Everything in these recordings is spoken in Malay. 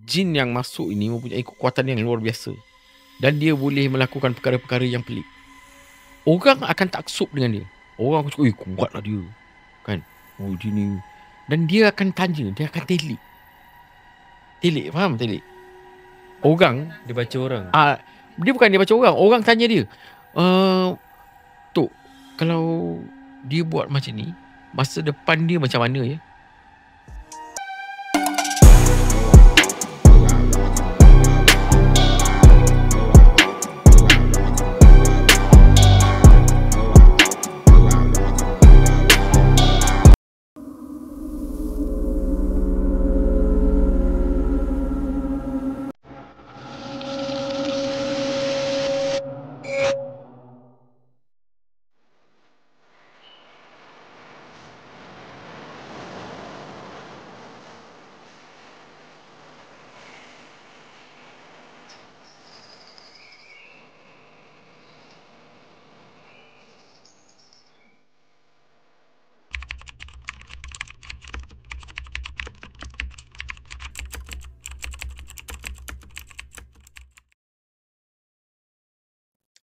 jin yang masuk ini mempunyai kekuatan yang luar biasa. Dan dia boleh melakukan perkara-perkara yang pelik. Orang akan taksub dengan dia. Orang akan cakap, kuatlah dia. Kan? Oh, dia ni. Dan dia akan tanya, dia akan telik. Telik, faham telik? Orang. Dia baca orang. Dia bukan dia baca orang. Orang tanya dia. Tok, kalau dia buat macam ni, masa depan dia macam mana ya?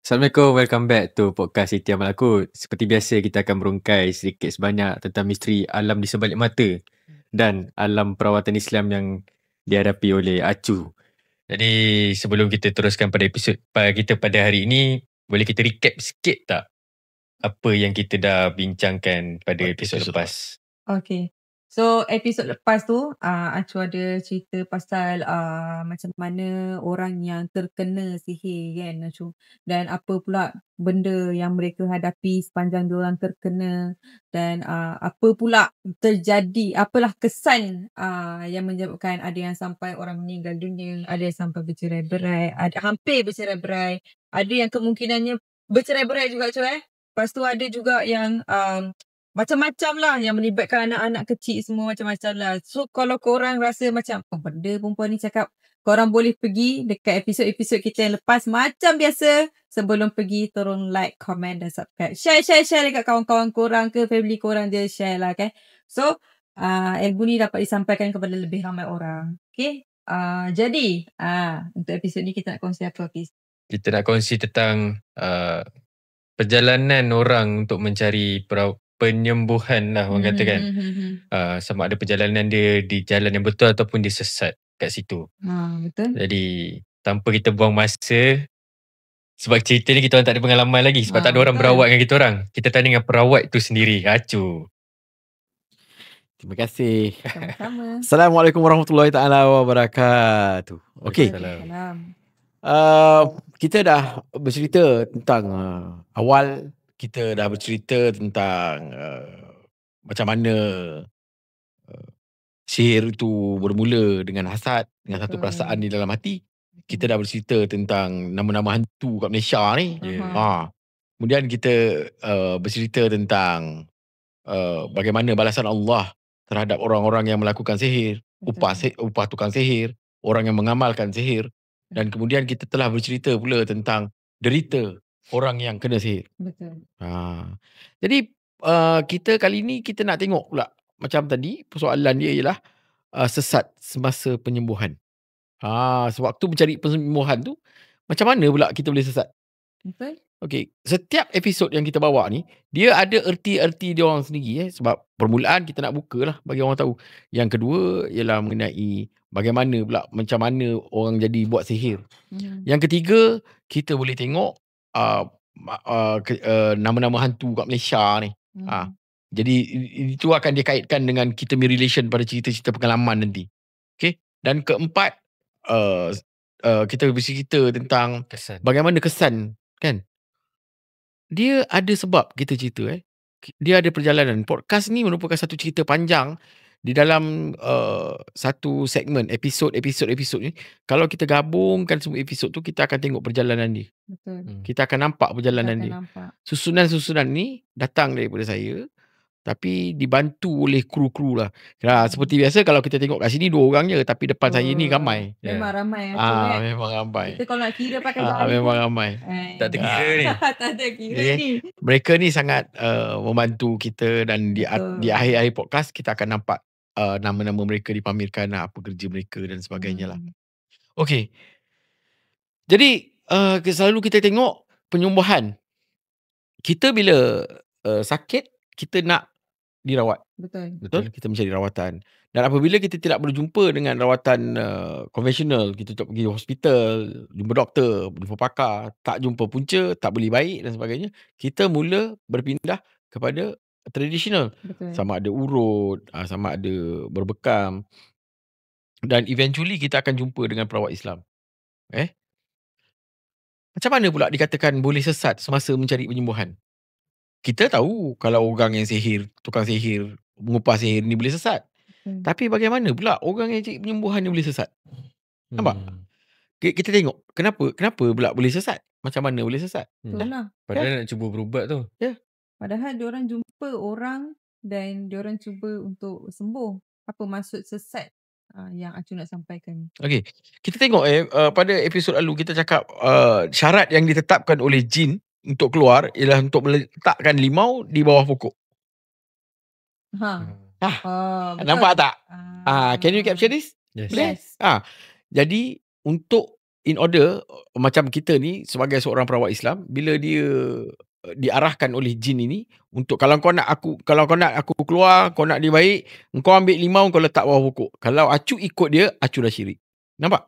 Assalamualaikum, welcome back to podcast Siti Amal Aku. Seperti biasa, kita akan berungkai sedikit sebanyak tentang misteri alam di sebalik mata dan alam perawatan Islam yang dihadapi oleh Acu. Jadi sebelum kita teruskan pada episod kita pada hari ini, boleh kita recap sikit tak apa yang kita dah bincangkan pada episod lepas? Okay. So episod lepas tu Acu ada cerita pasal macam mana orang yang terkena sihir kan Acu, dan apa pula benda yang mereka hadapi sepanjang diorang terkena, dan apa pula terjadi, apalah kesan yang menyebabkan ada yang sampai orang meninggal dunia, ada yang sampai bercerai-berai, ada hampir bercerai-berai, ada yang kemungkinannya bercerai-berai juga Acu. Lepas tu ada juga yang macam-macam lah yang melibatkan anak-anak kecil, semua macam-macam lah. So kalau korang rasa macam apa benda perempuan ni cakap, korang boleh pergi dekat episod-episod kita yang lepas. Macam biasa, sebelum pergi tolong like, comment dan subscribe. Share dekat kawan-kawan korang ke family korang, dia share lah kan. So ilmu ni dapat disampaikan kepada lebih ramai orang. Okay. Jadi untuk episod ni kita nak kongsi apa, Hafiz? Kita nak kongsi tentang perjalanan orang untuk mencari penyembuhan lah orang kata kan. Sama ada perjalanan dia di jalan yang betul ataupun dia sesat kat situ. Betul. Jadi tanpa kita buang masa, sebab cerita ni kita orang tak ada pengalaman lagi, sebab tak ada orang berawat dengan kita orang. Kita tanya dengan perawat tu sendiri, Acu. Terima kasih. Sama-sama. Assalamualaikum warahmatullahi taala wabarakatuh. Okey. Salam. Kita dah bercerita tentang awal, kita dah bercerita tentang macam mana sihir itu bermula dengan hasad, dengan satu perasaan di dalam hati. Kita dah bercerita tentang nama-nama hantu kat Malaysia ni. Kemudian kita bercerita tentang bagaimana balasan Allah terhadap orang-orang yang melakukan sihir, upah tukang sihir, orang yang mengamalkan sihir. Dan kemudian kita telah bercerita pula tentang derita orang yang kena sihir. Betul. Jadi kita kali ni kita nak tengok pula, macam tadi persoalan dia ialah sesat semasa penyembuhan. Sewaktu mencari penyembuhan tu, macam mana pula kita boleh sesat? Betul. Okey, setiap episod yang kita bawa ni, dia ada erti-erti dia orang sendiri. Sebab permulaan kita nak buka lah bagi orang tahu. Yang kedua ialah mengenai bagaimana pula, macam mana orang jadi buat sihir. Yang ketiga, kita boleh tengok nama-nama hantu kat Malaysia ni. Jadi itu akan dikaitkan dengan kita punya relation pada cerita-cerita pengalaman nanti. Okey. Dan keempat, kita bercerita tentang bagaimana kesan kan. Dia ada sebab kita cerita. Dia ada perjalanan. Podcast ni merupakan satu cerita panjang di dalam satu segmen episod ni. Kalau kita gabungkan semua episod tu, kita akan tengok perjalanan dia. Betul. Kita akan nampak perjalanan dia. Susunan-susunan ni datang daripada saya, tapi dibantu oleh kru-kru lah. Seperti biasa kalau kita tengok kat sini 2 orang je, tapi depan saya ni ramai. Memang ramai. Memang ramai. Kita kalau nak kira pakai jari memang ramai. Tak terkira ni. Tak ada kira ni. Mereka ni sangat membantu kita, dan di akhir-akhir podcast kita akan nampak nama-nama mereka dipamerkan lah, apa kerja mereka dan sebagainya lah. Okey. Jadi selalu kita tengok penyembuhan. Kita bila sakit, kita nak dirawat. Betul. Kita mencari rawatan. Dan apabila kita tidak berjumpa dengan rawatan konvensional, kita tak pergi hospital, jumpa doktor, jumpa pakar, tak jumpa punca, tak boleh baik dan sebagainya, kita mula berpindah kepada tradisional. Betul. Sama ada urut, sama ada berbekam. Dan eventually kita akan jumpa dengan perawat Islam. Macam mana pula dikatakan boleh sesat semasa mencari penyembuhan? Kita tahu kalau orang yang sihir, tukang sihir, mengupas sihir ni boleh sesat. Tapi bagaimana pula orang yang cari penyembuhan ni boleh sesat? Nampak? Kita tengok kenapa pula boleh sesat? Macam mana boleh sesat? Itulah. Padahal nak cuba berubat tu. Padahal diorang jumpa orang dan diorang cuba untuk sembuh. Apa maksud sesat yang Acu nak sampaikan? Okey. Kita tengok pada episod lalu kita cakap syarat yang ditetapkan oleh jin untuk keluar ialah untuk meletakkan limau di bawah pokok. Betul. Nampak tak? Can you capture this? Yes. Jadi untuk in order macam kita ni sebagai seorang perawat Islam, bila dia diarahkan oleh jin ini untuk kalau kau nak aku keluar, kau nak dia baik, kau ambil limau kau letak bawah pokok. Kalau Acu ikut dia, Acu dah syirik. Nampak?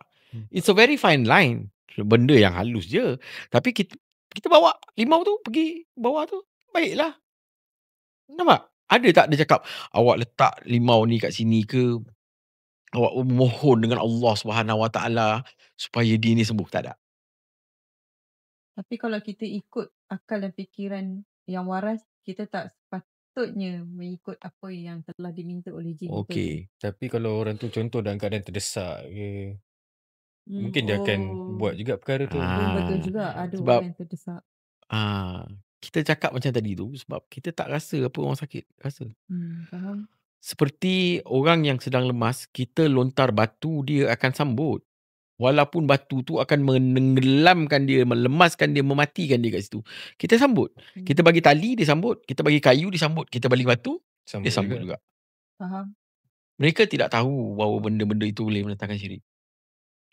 It's a very fine line. Benda yang halus je. Tapi kita bawa limau tu pergi bawah tu, baiklah. Nampak? Ada tak dia cakap awak letak limau ni kat sini ke? Awak mohon dengan Allah Subhanahu Wa Taala supaya dia ni sembuh? Tak ada. Tapi kalau kita ikut akal dan fikiran yang waras, kita tak sepatutnya mengikut apa yang telah diminta oleh jin. Okey. Tapi kalau orang tu contoh dalam keadaan terdesak ke, mungkin dia akan buat juga perkara tu. Betul juga. Ada Sebab orang yang terdesak. kita cakap macam tadi tu sebab kita tak rasa apa orang sakit rasa. Faham. Seperti orang yang sedang lemas, kita lontar batu, dia akan sambut. Walaupun batu tu akan menenggelamkan dia, melemaskan dia, mematikan dia kat situ. Kita sambut. Kita bagi tali, dia sambut. Kita bagi kayu, dia sambut. Kita bagi batu, dia sambut juga. Faham. Mereka tidak tahu bahawa benda-benda itu boleh mendatangkan syirik.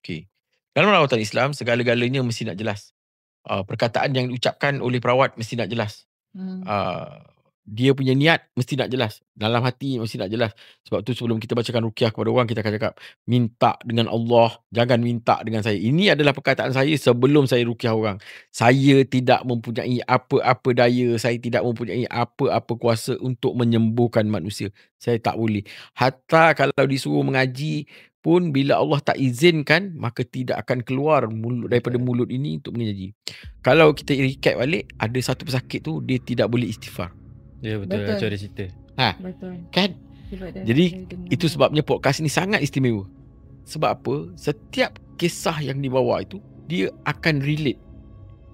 Okey. Dalam rawatan Islam, segala-galanya mesti nak jelas. Perkataan yang diucapkan oleh perawat mesti nak jelas. Dia punya niat mesti nak jelas. Dalam hati mesti nak jelas. Sebab tu sebelum kita bacakan ruqyah kepada orang, kita akan cakap, minta dengan Allah, jangan minta dengan saya. Ini adalah perkataan saya sebelum saya ruqyah orang. Saya tidak mempunyai apa-apa daya, saya tidak mempunyai apa-apa kuasa untuk menyembuhkan manusia. Saya tak boleh. Hatta kalau disuruh mengaji pun, bila Allah tak izinkan, maka tidak akan keluar daripada mulut ini untuk mengaji. Kalau kita recap balik, ada satu pesakit tu, dia tidak boleh istighfar. Ya betul. Macam ada cerita. Betul. Kan? Jadi itu sebabnya podcast ni sangat istimewa. Sebab apa? Setiap kisah yang dibawa itu, dia akan relate.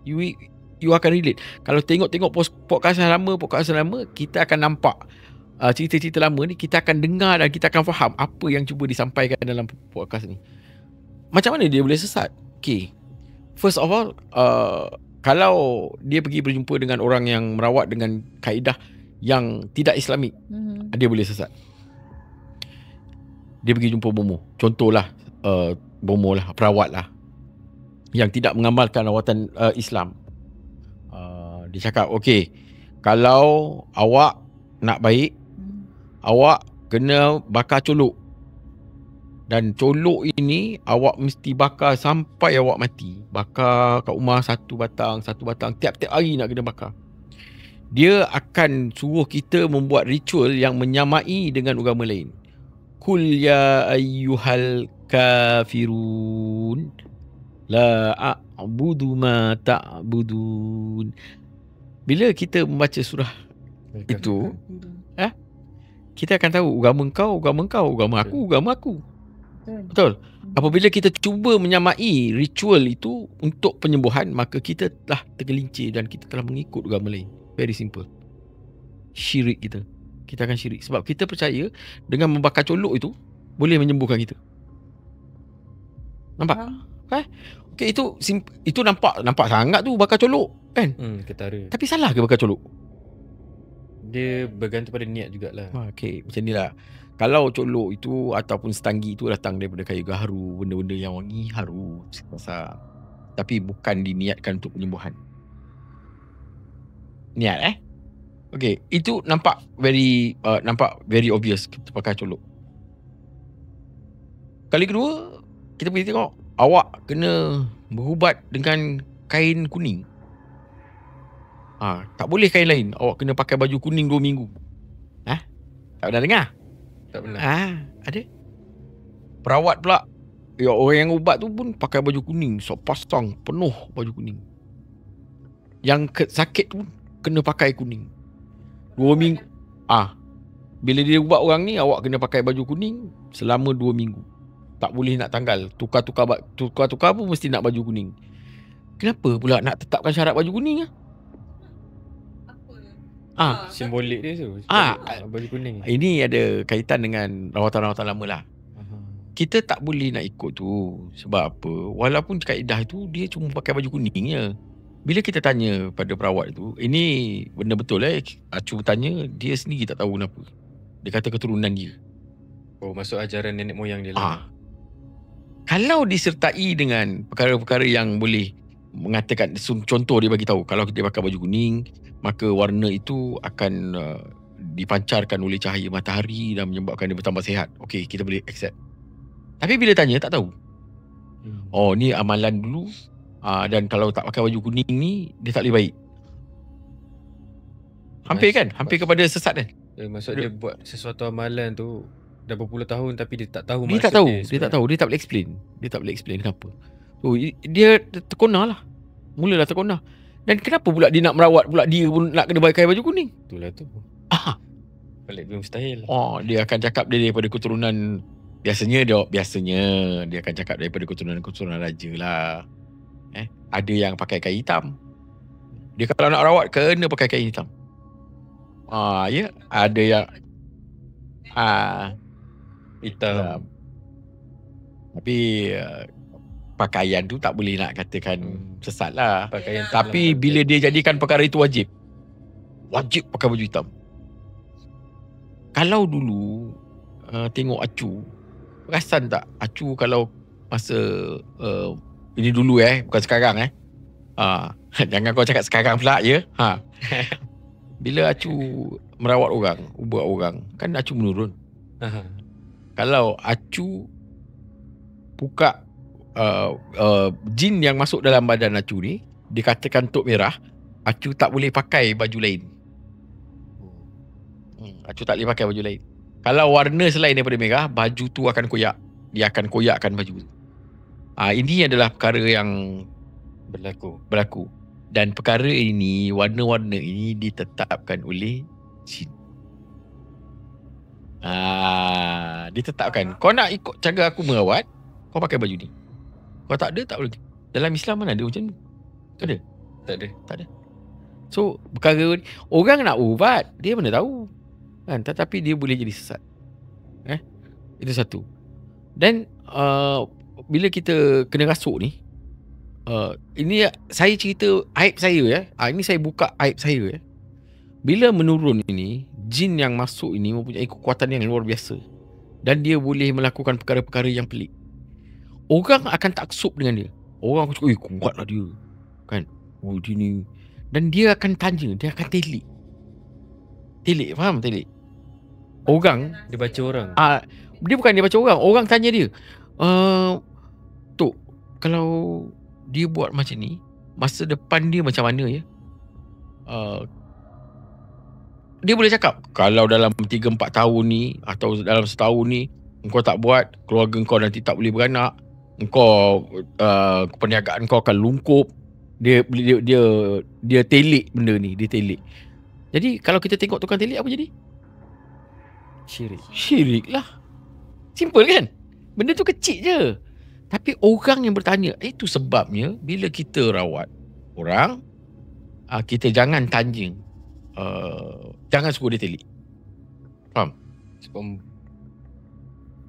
You akan relate. Kalau tengok podcast lama, kita akan nampak cerita-cerita lama ni, kita akan dengar dan kita akan faham apa yang cuba disampaikan dalam podcast ni. Macam mana dia boleh sesat? Okay. First of all, kalau dia pergi berjumpa dengan orang yang merawat dengan kaedah yang tidak Islamik, dia boleh sesat. Dia pergi jumpa bomo. Contohlah bomo lah, perawat lah, yang tidak mengamalkan rawatan Islam. Dia cakap, okay, kalau awak nak baik, awak kena bakar colok. Dan colok ini awak mesti bakar sampai awak mati. Bakar kat rumah satu batang. Tiap-tiap hari nak kena bakar. Dia akan suruh kita membuat ritual yang menyamai dengan agama lain. Kul ya ayyuhal kafirun la a'budu ma ta'budun. Bila kita membaca surah itu, kita akan tahu agama kau, agama aku. Betul. Apabila kita cuba menyamai ritual itu untuk penyembuhan, maka kita telah tergelincir dan kita telah mengikut agama lain. Very simple. Syirik kita. Kita akan syirik. Sebab kita percaya dengan membakar colok itu boleh menyembuhkan kita. Nampak? Okay, itu nampak sangat tu bakar colok, kan? Ketara. Tapi salah ke bakar colok? Dia bergantung pada niat jugalah. Okay, macam ni lah. Kalau colok itu ataupun setanggi itu datang daripada kayu gaharu, benda-benda yang wangi, haru, pasal. Tapi bukan diniatkan untuk penyembuhan. Niat Okay, itu nampak very obvious kita pakai colok. Kali kedua, kita pergi tengok awak kena berubat dengan kain kuning. Tak boleh kain lain. Awak kena pakai baju kuning 2 minggu. Tak pernah dengar? Tak pernah. Ada. Perawat pula. Ya, orang yang ubat tu pun pakai baju kuning. Pasang penuh baju kuning. Yang sakit tu kena pakai kuning. 2 minggu. Bila dia ubat orang ni, awak kena pakai baju kuning selama 2 minggu. Tak boleh nak tanggal. Tukar-tukar pun mesti nak baju kuning. Kenapa pula nak tetapkan syarat baju kuning? Simbolik dia tu. Baju kuning. Ini ada kaitan dengan rawatan-rawatan lama lah. Kita tak boleh nak ikut tu. Sebab apa? Walaupun kaedah tu dia cuma pakai baju kuning je. Bila kita tanya pada perawat tu, ini benda betul Acu tanya, dia sendiri tak tahu kenapa. Dia kata keturunan dia. Masuk ajaran nenek moyang dia lah. Kalau disertai dengan perkara-perkara yang boleh mengatakan, contoh dia bagi tahu, kalau kita pakai baju kuning, maka warna itu akan dipancarkan oleh cahaya matahari dan menyebabkan dia bertambah sihat. Okey, kita boleh accept. Tapi bila tanya, tak tahu. Ni amalan dulu. Dan kalau tak pakai baju kuning ni, dia tak boleh baik. Hampir kan? Hampir kepada sesat kan? Maksud dia buat sesuatu amalan tu dah berpuluh tahun tapi dia tak tahu Dia tak tahu. Dia tak boleh explain kenapa. Dia terkonah lah. Mulalah terkonah. Dan kenapa pula dia nak merawat pula, dia pun nak kena pakai baju kuning? Itulah tu. Balik dia mustahil. Dia akan cakap dia daripada keturunan. Biasanya dia akan cakap daripada keturunan raja lah. Ada yang pakai kain hitam. Dia kalau nak rawat kena pakai kain hitam. Ya, ada yang hitam. Tapi pakaian tu tak boleh nak katakan sesat lah. Pakaian tapi bila dia jadikan perkara itu wajib pakai baju hitam. Kalau dulu tengok Acu, perasan tak Acu kalau masa ini dulu bukan sekarang jangan kau cakap sekarang pula ya. Bila Acu merawat orang, ubat orang, kan Acu menurun. Kalau Acu buka jin yang masuk dalam badan Acu ni, dikatakan tok merah, Acu tak boleh pakai baju lain. Acu tak boleh pakai baju lain. Kalau warna selain daripada merah, baju tu akan koyak. Dia akan koyakkan baju tu. Ini adalah perkara yang berlaku. Dan perkara ini, warna-warna ini ditetapkan oleh jin. Ditetapkan. Kau nak ikut cara aku merawat, kau pakai baju ni. Kau tak ada, tak boleh. Dalam Islam mana ada macam ni? Ada? Tak ada. So, perkara ni, orang nak ubat, dia mana tahu. Kan? Tetapi dia boleh jadi sesat. Itu satu. Dan bila kita kena rasuk ni, ini saya cerita aib saya ini saya buka aib saya Bila menurun ini, jin yang masuk ini mempunyai kekuatan yang luar biasa. Dan dia boleh melakukan perkara-perkara yang pelik. Orang akan taksub dengan dia. Orang akan cakap, kuatlah dia. Kan? Dia ni. Dan dia akan tanya, dia akan telik. Faham telik? Orang dia baca orang. Dia bukan dia baca orang. Orang tanya dia, Tok, kalau dia buat macam ni, masa depan dia macam mana ya? Dia boleh cakap, kalau dalam 3-4 tahun ni atau dalam setahun ni engkau tak buat, keluarga engkau nanti tak boleh beranak, engkau perniagaan kau akan lungkup. Dia telik benda ni, dia telik. Jadi kalau kita tengok tukang telik, apa jadi? Syirik lah. Simple kan? Benda tu kecil je. Tapi orang yang bertanya, itu sebabnya bila kita rawat orang, kita jangan tanya, jangan suruh dia telik. Faham?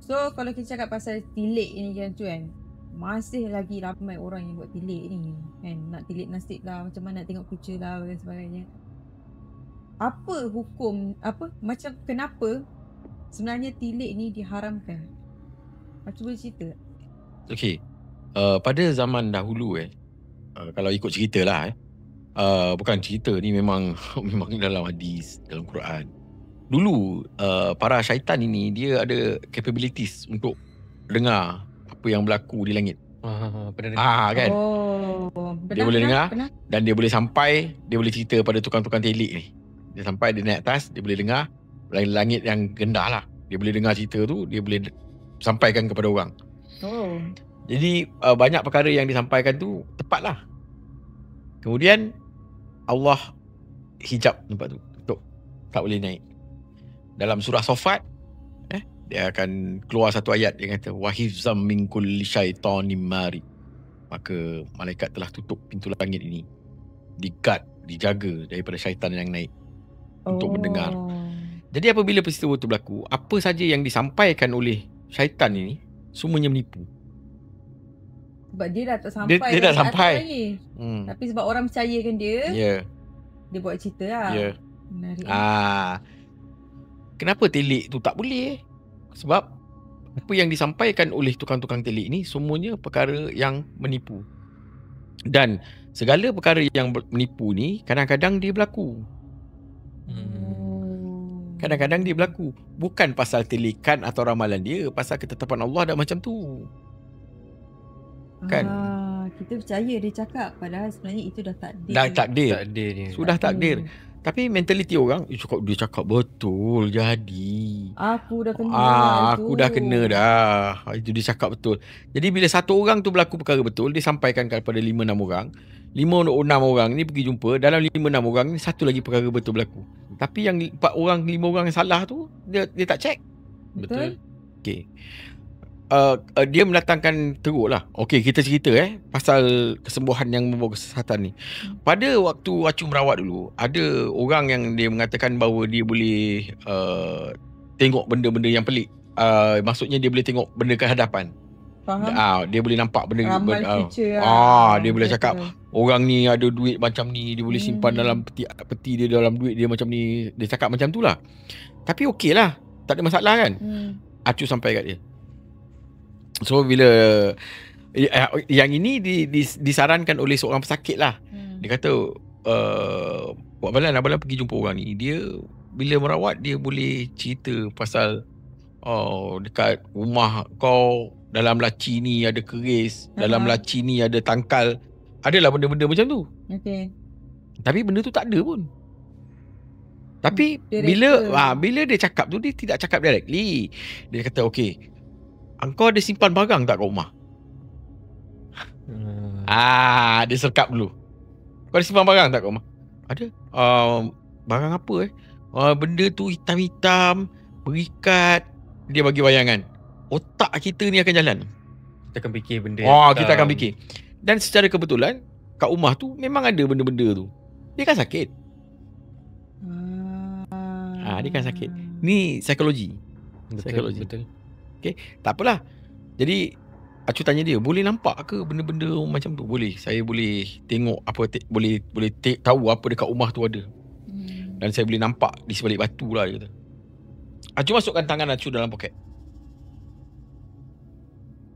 So kalau kita cakap pasal tilik ni kan, masih lagi ramai orang yang buat tilik ni kan. Nak tilik nasib lah, macam mana nak tengok kuca lah dan sebagainya. Apa hukum, macam kenapa sebenarnya tilik ni diharamkan? Macam boleh cerita? Okey. Pada zaman dahulu kalau ikut cerita lah bukan cerita ni memang memang dalam hadis, dalam Quran. Dulu para syaitan ini dia ada capabilities untuk dengar apa yang berlaku di langit. Pernah dengar. Kan? Dia boleh dengar dan dia boleh sampai, dia boleh cerita pada tukang-tukang telik ni. Dia sampai, dia naik atas, dia boleh dengar langit yang rendah lah. Dia boleh dengar cerita tu, dia boleh sampaikan kepada orang. Jadi banyak perkara yang disampaikan tu tepat lah. Kemudian Allah hijab tempat tu untuk tak boleh naik. Dalam surah Safat dia akan keluar satu ayat yang kata wahifzam min kulli syaitanim marid. Maka malaikat telah tutup pintu langit ini, di-guard, dijaga daripada syaitan yang naik untuk mendengar. Jadi apabila peristiwa itu berlaku, apa saja yang disampaikan oleh syaitan ini semuanya menipu. Sebab dia dah tak sampai. Dia dah sampai. Tapi sebab orang percayakan dia, dia buat cerita lah. Menarik. Kenapa telik tu tak boleh? Sebab apa yang disampaikan oleh tukang-tukang telik ni semuanya perkara yang menipu. Dan segala perkara yang menipu ni kadang-kadang dia berlaku. Kadang-kadang dia berlaku. Bukan pasal telikan atau ramalan dia, pasal ketetapan Allah dah macam tu. Kan? Kita percaya dia cakap, padahal sebenarnya itu dah takdir. Dah takdir. Sudah takdir. takdir. Tapi mentaliti orang, dia cakap betul jadi. Aku dah kena Aku dah kena dah. Itu dia cakap betul. Jadi bila satu orang tu berlaku perkara betul, dia sampaikan kepada 5-6 orang. 5-6 orang ni pergi jumpa. Dalam 5-6 orang ni satu lagi perkara betul berlaku. Tapi yang 4 orang, 5 orang yang salah tu dia tak check. Betul. Okey. Dia mendatangkan teruk lah. Okey, kita cerita pasal kesembuhan yang membawa kesihatan ni. Pada waktu Acu merawat dulu, ada orang yang dia mengatakan bahawa dia boleh tengok benda-benda yang pelik. Maksudnya dia boleh tengok benda ke hadapan. Faham? Dia boleh nampak benda future dia boleh cakap orang ni ada duit macam ni, dia boleh simpan dalam peti dia, dalam duit dia macam ni. Dia cakap macam tu lah. Tapi okey lah, tak ada masalah kan. Acu sampai kat dia. So bila yang ini disarankan oleh seorang pesakit lah. Dia kata Buat Abang pergi jumpa orang ni. Dia bila merawat, dia boleh cerita pasal dekat rumah kau dalam laci ni ada keris, dalam laci ni ada tangkal. Adalah benda-benda macam tu. Tapi benda tu tak ada pun. Tapi bila dia cakap tu, dia tidak cakap directly. Dia kata okey, engkau ada simpan barang tak kat rumah? Dia serkap dulu. Kau ada simpan barang tak kat rumah? Ada. Barang apa benda tu hitam-hitam, berikat. Dia bagi bayangan. Otak kita ni akan jalan. Kita akan fikir benda kita akan fikir. Dan secara kebetulan kat rumah tu memang ada benda-benda tu. Dia kan sakit. Dia kan sakit. Ni psikologi. Betul. Okay, tak apalah. Jadi Acu tanya dia, boleh nampak ke benda-benda macam tu? Boleh. Saya boleh tengok apa boleh tahu apa dekat rumah tu ada. Dan saya boleh nampak di sebalik batu lah, dia kata. Acu masukkan tangan Acu dalam poket.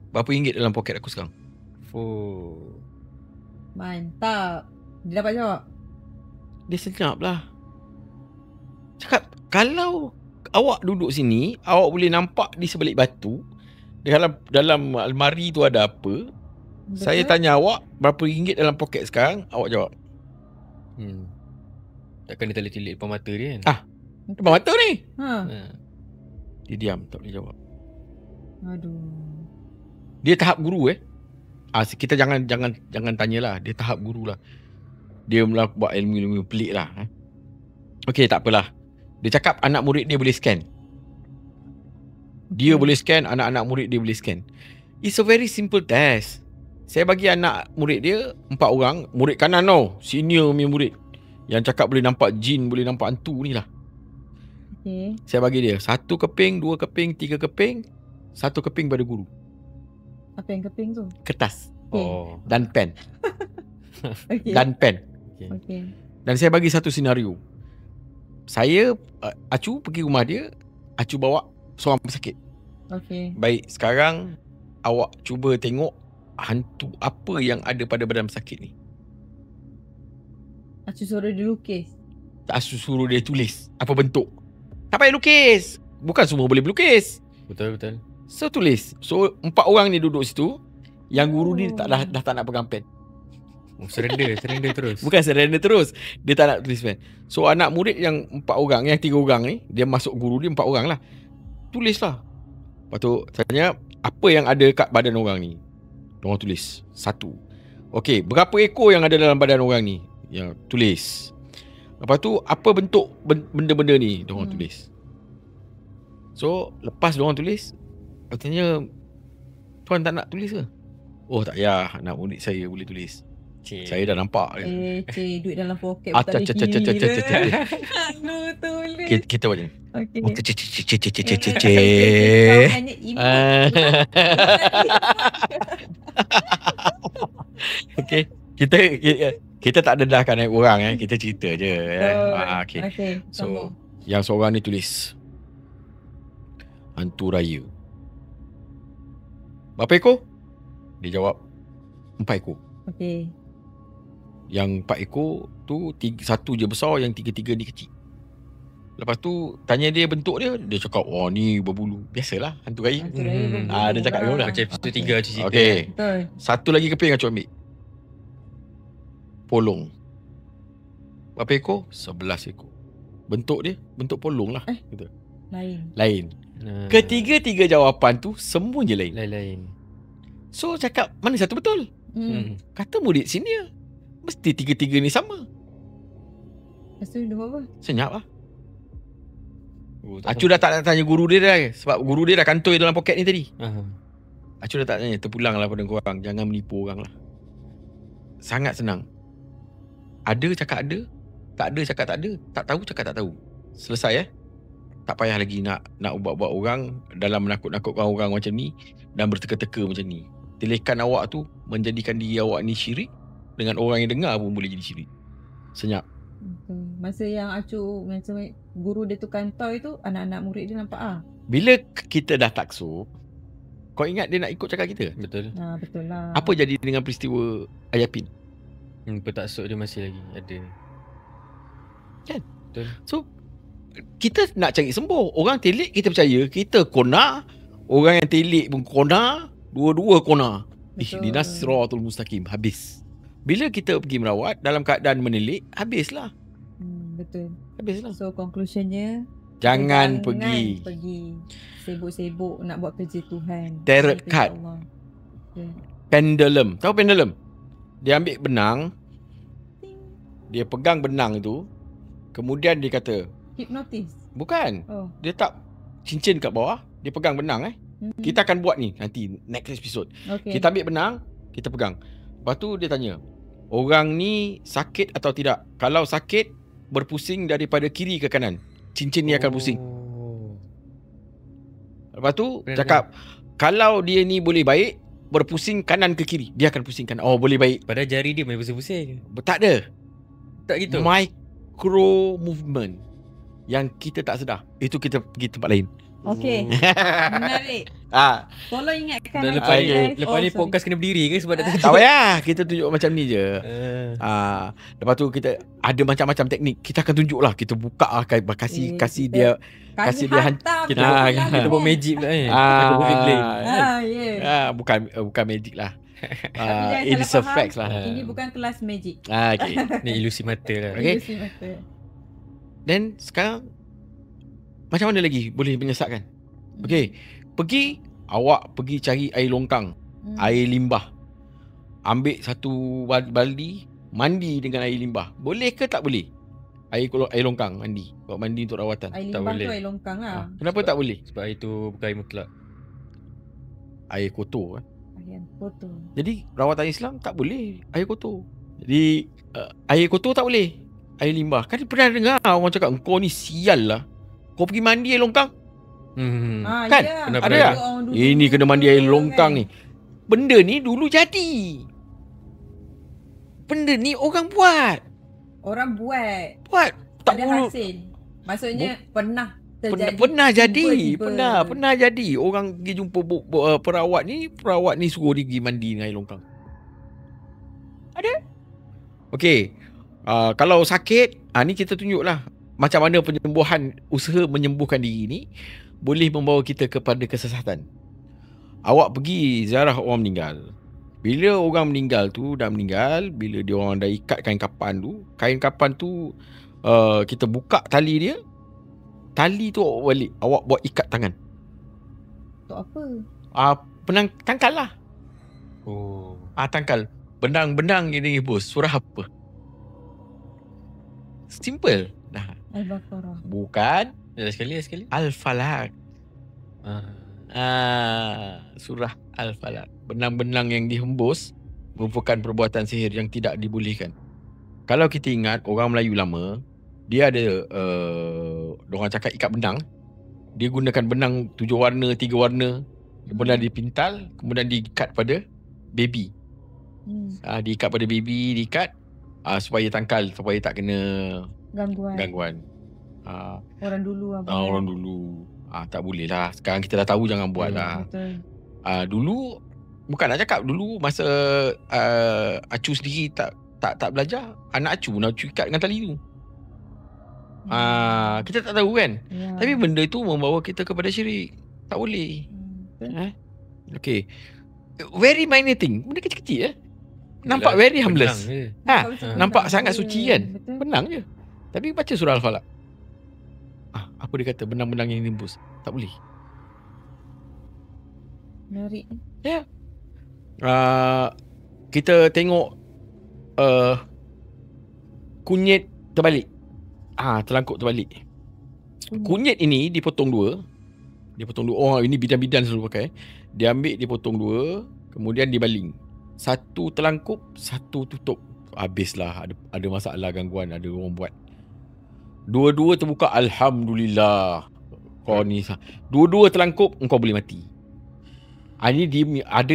Berapa ringgit dalam poket aku sekarang? Mantap. Dia dapat jawab? Dia senyap lah. Cakap, kalau awak duduk sini, awak boleh nampak di sebalik batu, dalam almari tu ada apa. Betul? Saya tanya awak berapa ringgit dalam poket sekarang, awak jawab. Takkan dia telik-telik depan mata dia kan? Depan mata ni. Dia diam, tak boleh jawab. Aduh. Dia tahap guru kita jangan tanyalah. Dia tahap guru lah. Dia buat ilmu-ilmu pelik lah. Okey, tak apalah. Dia cakap anak murid dia boleh scan. Dia boleh scan, anak-anak murid dia boleh scan. It's a very simple test. Saya bagi anak murid dia 4 orang. Murid kanan tau, senior punya murid, yang cakap boleh nampak jin, boleh nampak hantu ni lah. Saya bagi dia 1 keping, 2 keping, 3 keping, 1 keping pada guru. Apa yang keping tu? Kertas. Dan pen. Dan pen. Dan saya bagi satu senario. Saya Acu pergi rumah dia. Acu bawa seorang pesakit. Okay. Baik, sekarang awak cuba tengok hantu apa yang ada pada badan pesakit ni. Acu suruh dia lukis. Asu suruh dia tulis apa bentuk. Tak payah lukis. Bukan semua boleh berlukis. Betul. So tulis. So 4 orang ni duduk situ. Yang guru ni dah tak nak pegang pen. Surrender terus. Bukan surrender terus. Dia tak nak tulis pen. So anak murid yang 4 orang, yang 3 orang ni, dia masuk guru dia 4 orang lah. Tulislah. Lepas tu tanya apa yang ada kat badan orang ni. Diorang tulis 1. Okey, berapa ekor yang ada dalam badan orang ni? Yang tulis. Lepas tu apa bentuk benda-benda ni? Diorang tulis. So lepas diorang tulis, katanya, tuan tak nak tulis ke? Oh tak payah, anak murid saya boleh tulis. Saya dah nampak. Cik, duit dalam poket Ah, tak cak, cak, cak, cak, cak, cak, cak. Anu tulis. Kita buat ni. Okay. Oh, cek, cek, cek, cek, cek, cek, cek, Kau cek. hanya imut. Okay. Kita tak dedahkan naik orang kita cerita je okay. Okay, So sambung. yang seorang ni tulis hantu raya. Berapa ekor? Dia jawab 4 ekor. Okay. Yang 4 ekor tu 1 je besar, yang 3 ni kecil. Lepas tu tanya dia bentuk dia, dia cakap wah ni berbulu. Biasalah hantu raya. Hantu raya berbulu Dia cakap lah. gitu lah. Macam episode 3 cerita. Okay. Betul. Satu lagi keping Acu ambil. Polong. Berapa ekor? 11 ekor. Bentuk dia bentuk polong lah. Gitu. Lain. Ketiga-tiga jawapan tu semua je lain. Lain. So cakap mana satu betul? Kata murid senior, mesti tiga-tiga ni sama. Lepas tu dia buat apa? Senyap lah. Acu dah tak nak tanya guru dia dah. Sebab guru dia dah kantoi dalam poket ni tadi. Acu dah tak tanya. Terpulang lah pada korang. Jangan menipu orang lah. Sangat senang. Ada cakap ada. Tak ada cakap tak ada. Tak tahu cakap tak tahu. Selesai tak payah lagi nak buat-buat orang dalam menakut-nakutkan orang macam ni dan berteka-teka macam ni. Telekan awak tu menjadikan diri awak ni syirik, dengan orang yang dengar pun boleh jadi syirik. Senyap. Masa yang Acu macam guru dia tu kantoi tu, anak-anak murid dia nampak Bila kita dah taksub, kau ingat dia nak ikut cakap kita? Betul. Betul lah. Apa jadi dengan peristiwa Ayapin? Petaksub dia masih lagi ada. Kan? Betul. So kita nak cari sembuh. Orang telik kita percaya, kita kona. Orang yang telik pun kona. Dua-dua kona. Ihdinas siratal mustaqim. Habis. Bila kita pergi merawat dalam keadaan menelik, habislah. Betul. Habislah. So conclusionnya, Jangan pergi. sibuk-sibuk nak buat kerja Tuhan. Tarot card. Pendulum. Tahu pendulum? Dia ambil benang. Dia pegang benang tu. Kemudian dia kata, Hipnotis. bukan. Dia tak cincin kat bawah. Dia pegang benang Kita akan buat ni nanti next episode. Okay. Kita ambil benang, kita pegang. Lepas tu dia tanya, orang ni sakit atau tidak? Kalau sakit, berpusing daripada kiri ke kanan. Cincin ni akan pusing. Lepas tu cakap, kalau dia ni boleh baik, berpusing kanan ke kiri, dia akan pusing kanan. Oh, boleh baik. Padahal jari dia main pusing-pusing. Tak ada. Tak gitu. Micro movement yang kita tak sedar. Itu kita pergi tempat lain. Okay. Menarik. Tolong ingatkan Dan lepas ni podcast kena berdiri ke sebab dah tak payah. Kita tunjuk macam ni je. Lepas tu kita ada macam-macam teknik. Kita akan tunjuk lah. Kita buka lah. Kasih dia hantar. Kita buat magic pula bukan magic lah. Tapi It is jangan a fact lah. Ini bukan kelas magic. Okay. Ni ilusi mata lah. Okay. Ilusi mata. Then sekarang macam mana lagi boleh menyesatkan? Okay, awak pergi cari air longkang, air limbah. Ambil satu baldi, mandi dengan air limbah. Boleh ke tak boleh? Air longkang mandi. Buat mandi untuk rawatan. Air Tak limbah boleh. tu air longkang lah. Kenapa tak boleh? Sebab air tu bukan air mutlak. Air kotor Air kotor. Jadi rawatan Islam tak boleh air kotor. Jadi air kotor tak boleh. Air limbah. Kan pernah dengar orang cakap, kau ni sial lah. Kau pergi mandi air longkang. Kan? Ya. Ada tak? Ini kena mandi air longkang ni. Benda ni dulu jadi. Benda ni orang buat. Orang buat. Tak Ada perlu. hasil. Maksudnya pernah Pernah jadi. tiba-tiba. Pernah jadi. Orang pergi jumpa perawat ni suruh dia pergi mandi dengan air longkang. Ada. Okey. Kalau sakit, ni kita tunjuklah macam mana usaha menyembuhkan diri ni boleh membawa kita kepada kesesatan. Awak pergi ziarah orang meninggal. Bila orang meninggal tu dah meninggal, bila dia orang dah ikat kain kapan tu kita buka tali dia. Tali tu awak balik, awak buat ikat tangan. Untuk apa? Tangkal lah. Oh. Tangkal. Benang-benang ini bos. Surah apa? Simple. Nah. Al-Baqarah. Bukan. Sekali. Al-Falaq. Surah Al-Falaq. Benang-benang yang dihembus merupakan perbuatan sihir yang tidak dibolehkan. Kalau kita ingat orang Melayu lama, dia ada orang cakap ikat benang. Dia gunakan benang 7 warna, 3 warna. Kemudian dipintal, kemudian diikat pada baby. Diikat pada baby, supaya tangkal, supaya tak kena gangguan. Orang dulu Orang dulu. Tak boleh lah. Sekarang kita dah tahu, jangan buat lah. Betul. Dulu bukan nak cakap dulu masa Acu sendiri tak belajar, anak Acu ikat dengan tali tu. Kita tak tahu kan. Tapi benda tu membawa kita kepada syirik. Tak boleh. Okay. Very minor thing. Benda kecil-kecil nampak very harmless. Nampak sangat suci kan. Betul. Benang je. Tapi baca surah Al-Falaq. Apa dia kata, benang-benang yang nimbus. Tak boleh. Menarik. Ya. Kita tengok kunyit terbalik. Telangkup terbalik. Kunyit ini dipotong dua. Ini bidan-bidan selalu pakai. Dia ambil, dipotong dua, kemudian dibaling. Satu telangkup, satu tutup. Habislah. Ada masalah, gangguan, ada orang buat. Dua-dua terbuka, alhamdulillah. Kau ni dua-dua telangkup, engkau boleh mati. Ini ada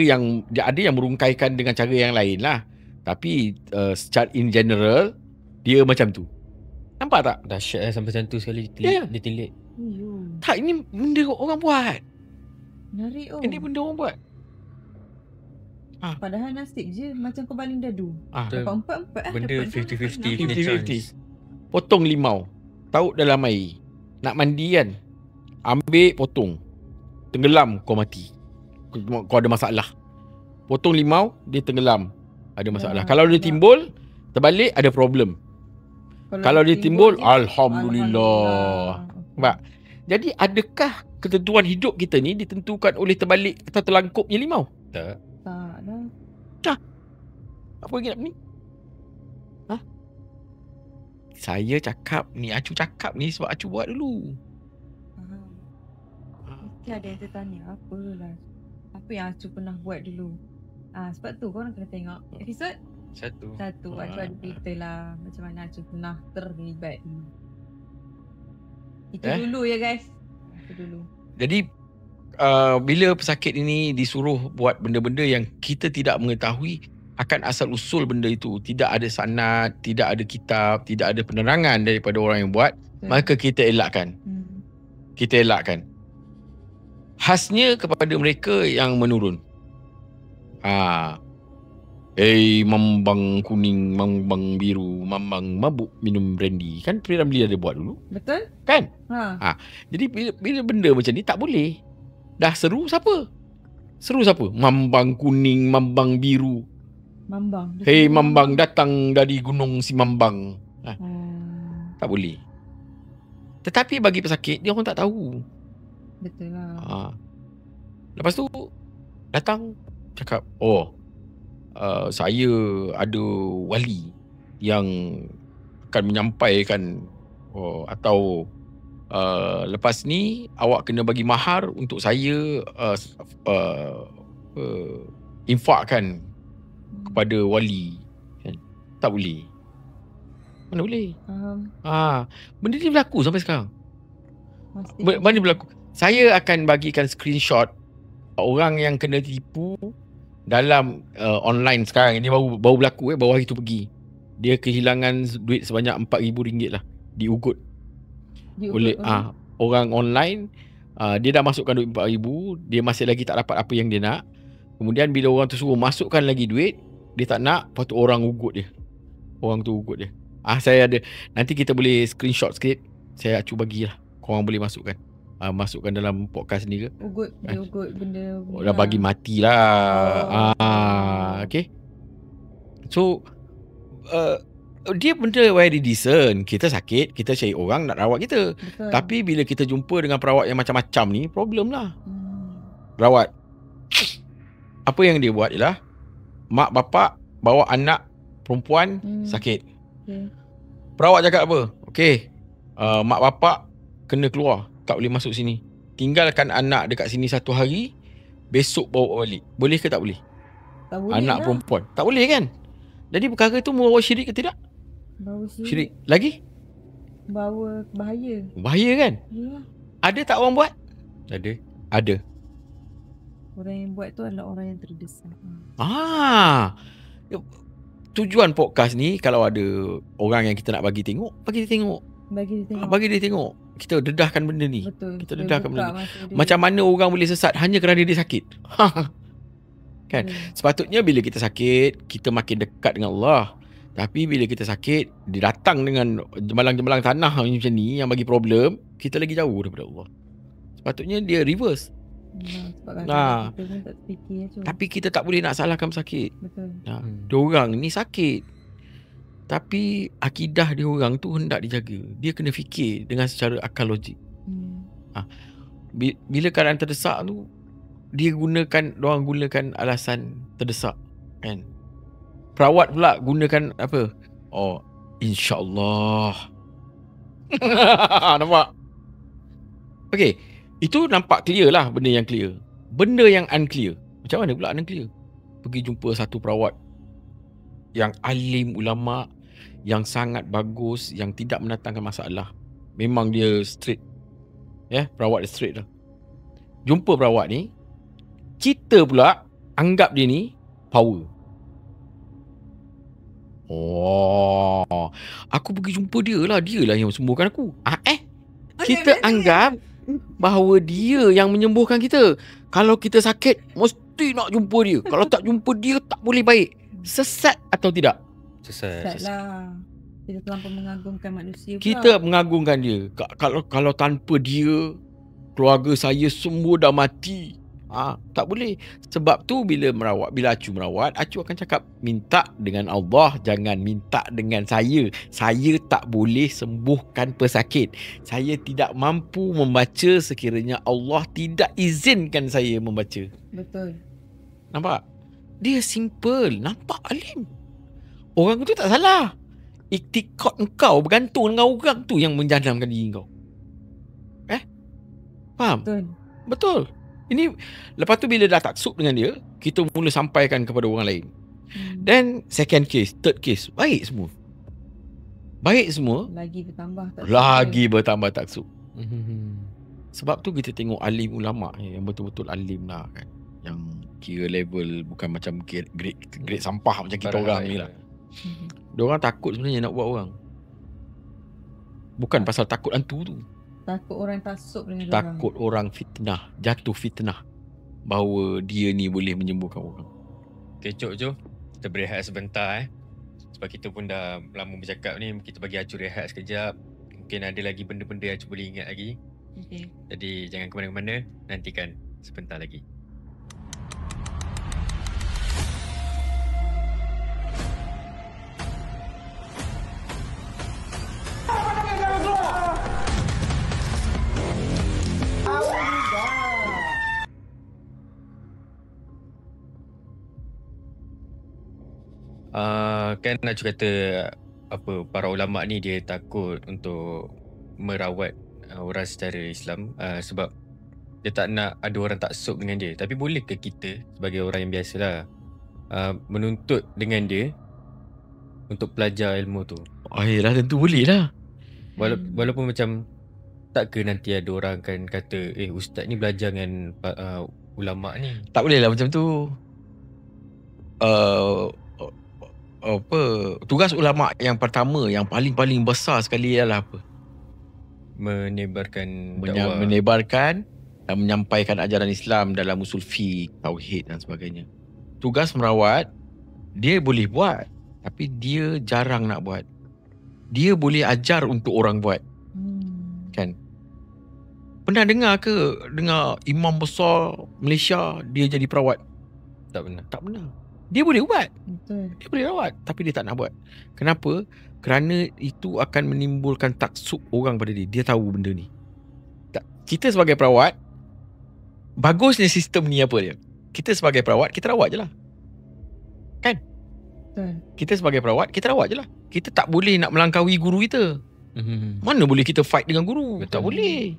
yang merungkaikan dengan cara yang lain lah. Tapi secara in general, dia macam tu. Nampak tak? Dahsyat sampai macam tu sekali ditilik. Tak, ini benda orang buat. Menarik. Ini benda orang buat. Padahal nasib je. Macam kau baling dadu. Dapat 4-4 Benda 50-50 punya chance. Potong limau, taruh dalam air. Nak mandi kan, ambil, potong, tenggelam, kau mati. Kau ada masalah. Potong limau, dia tenggelam, ada masalah. Kalau dia timbul terbalik, ada problem. Kalau dia timbul, alhamdulillah. Nampak? Jadi adakah ketentuan hidup kita ni ditentukan oleh terbalik atau telangkupnya limau? Tak dah. Apa lagi nak ni? Saya cakap ni, Acu cakap ni sebab Acu buat dulu. Mesti ada yang tertanya, apa yang Acu pernah buat dulu. Sebab tu korang kena tengok episod 1. Acu ada cerita lah macam mana Acu pernah terlibat. Itu dulu ya guys. Itu dulu. Jadi bila pesakit ini disuruh buat benda-benda yang kita tidak mengetahui akan asal-usul benda itu, tidak ada sanad, tidak ada kitab, tidak ada penerangan daripada orang yang buat, maka kita elakkan. Kita elakkan. Khasnya kepada mereka yang menurun. Mambang kuning, mambang biru, mambang mabuk minum brandy. Kan P.Ramlee ada buat dulu. Betul? Kan? Jadi bila benda macam ni tak boleh. Dah seru siapa? Mambang kuning, mambang biru. Mambang. Mambang datang dari gunung si Mambang. Tak boleh. Tetapi bagi pesakit, dia orang tak tahu. Betul lah. Lepas tu datang cakap, saya ada wali yang akan menyampaikan atau lepas ni awak kena bagi mahar untuk saya infakkan kepada wali. Tak boleh. Mana boleh? Benda ni berlaku sampai sekarang. Benda berlaku. Saya akan bagikan screenshot orang yang kena tipu dalam online sekarang. Ini baru berlaku baru hari tu pergi. Dia kehilangan duit sebanyak RM4,000 lah. Diugut oleh orang online, dia dah masukkan duit 4,000, dia masih lagi tak dapat apa yang dia nak. Kemudian bila orang tu suruh masukkan lagi duit, dia tak nak, lepas tu orang ugut dia. Orang tu ugut dia. Saya ada, nanti kita boleh screenshot sikit. Saya cuba bagilah. Korang boleh masukkan. Masukkan dalam podcast ni ke. Ugut, dia ugut benda. Dah bagi mati lah. Okay. So, dia benda very decent. Kita sakit, kita cari orang nak rawat kita. Betul. Tapi bila kita jumpa dengan perawat yang macam-macam ni, problem lah. Perawat, apa yang dia buat ialah mak bapak bawa anak perempuan sakit. Perawat cakap apa? Okey, mak bapak kena keluar, tak boleh masuk sini. Tinggalkan anak dekat sini 1 hari, besok bawa balik. Boleh ke tak boleh? Tak boleh Anak lah. perempuan. Tak boleh kan? Jadi perkara tu membawa syirik ke tidak? Bawa Syirik. Lagi? Bawa bahaya. Bahaya kan? Ya. Ada tak orang buat? Ada. Ada. Orang yang buat tu adalah orang yang terdesak. Tujuan podcast ni, kalau ada orang yang kita nak bagi tengok, bagi dia tengok. Bagi dia tengok. Kita dedahkan benda ni. Betul. Kita Dia dedahkan buka benda ni. mata dia. Macam mana orang boleh sesat hanya kerana dia sakit? Kan? Sepatutnya bila kita sakit, kita makin dekat dengan Allah. Tapi bila kita sakit, dia datang dengan jemalang-jemalang tanah macam ni yang bagi problem, kita lagi jauh daripada Allah. Sepatutnya dia reverse. Sebab Nah. kita pun tak terfikir tu. Tapi kita tak boleh nak salahkan pesakit. Betul. Diorang ni sakit, tapi akidah diorang tu hendak dijaga. Dia kena fikir dengan secara akal logik. Bila keadaan terdesak tu, diorang gunakan alasan terdesak, kan? Perawat pula gunakan apa? Oh, insya-Allah. Nampak? Okey, itu nampak clear lah, benda yang clear. Benda yang unclear, macam mana pula unclear? Pergi jumpa satu perawat yang alim ulama, yang sangat bagus, yang tidak mendatangkan masalah. Memang dia straight. Perawat dia straight lah. Jumpa perawat ni, kita pula anggap dia ni power. Aku pergi jumpa dia lah yang sembuhkan aku. Kita anggap bahawa dia yang menyembuhkan kita. Kalau kita sakit, mesti nak jumpa dia. Kalau tak jumpa dia, tak boleh baik. Sesat atau tidak? Sesat lah. Kita terlampau mengagungkan manusia pula. Kita mengagungkan dia. Kalau tanpa dia, keluarga saya semua dah mati. Tak boleh. Sebab tu bila Acu merawat, Acu akan cakap, minta dengan Allah, jangan minta dengan saya. Saya tak boleh sembuhkan pesakit. Saya tidak mampu membaca sekiranya Allah tidak izinkan saya membaca. Betul. Nampak? Dia simple. Nampak alim. Orang tu tak salah. Iktikad engkau bergantung dengan orang tu yang menjadamkan diri kau. Faham? Betul. Ini lepas tu bila dah taksub dengan dia, kita mula sampaikan kepada orang lain. Then second case, third case, baik semua. Lagi bertambah taksub. Sebab tu kita tengok alim ulama yang betul-betul alim lah kan. Yang kira level bukan macam grade sampah macam kita orang ni lah. Diorang takut sebenarnya nak buat orang. Bukan pasal takut hantu tu. Takut orang taksub dengan dia. Takut orang fitnah, jatuh fitnah bahawa dia ni boleh menyembuhkan orang. Okay, Cok Jo, kita berehat sebentar sebab kita pun dah lama bercakap ni. Kita bagi Acu rehat sekejap. Mungkin ada lagi benda-benda yang Acu boleh ingat lagi. Jadi jangan ke mana-mana, nantikan sebentar lagi. Kan Acu kata apa, para ulama ni dia takut untuk merawat orang secara Islam sebab dia tak nak ada orang taksub dengan dia. Tapi boleh ke kita sebagai orang yang biasalah menuntut dengan dia untuk belajar ilmu tu? Ayolah, tentu boleh lah. Walaupun macam tak ke nanti ada orang kan kata ustaz ni belajar dengan ulama ni. Tak boleh lah macam tu. Tugas ulama yang pertama, yang paling besar sekali ialah apa? Menebarkan dakwah. menebarkan dan menyampaikan ajaran Islam dalam usul fiqh, tauhid dan sebagainya. Tugas merawat dia boleh buat, tapi dia jarang nak buat. Dia boleh ajar untuk orang buat, kan? Pernah dengar imam besar Malaysia dia jadi perawat? Tak pernah. Tak pernah. Dia boleh buat, Betul. dia boleh rawat, tapi dia tak nak buat. Kenapa? Kerana itu akan menimbulkan taksub orang pada dia. Dia tahu benda ni. Kita sebagai perawat, bagusnya sistem ni apa dia? Kita sebagai perawat, kita rawat je lah. Kan? Betul. Kita sebagai perawat, kita rawat je lah. Kita tak boleh nak melangkaui guru kita. Mana boleh kita fight dengan guru? Betul. Tak boleh.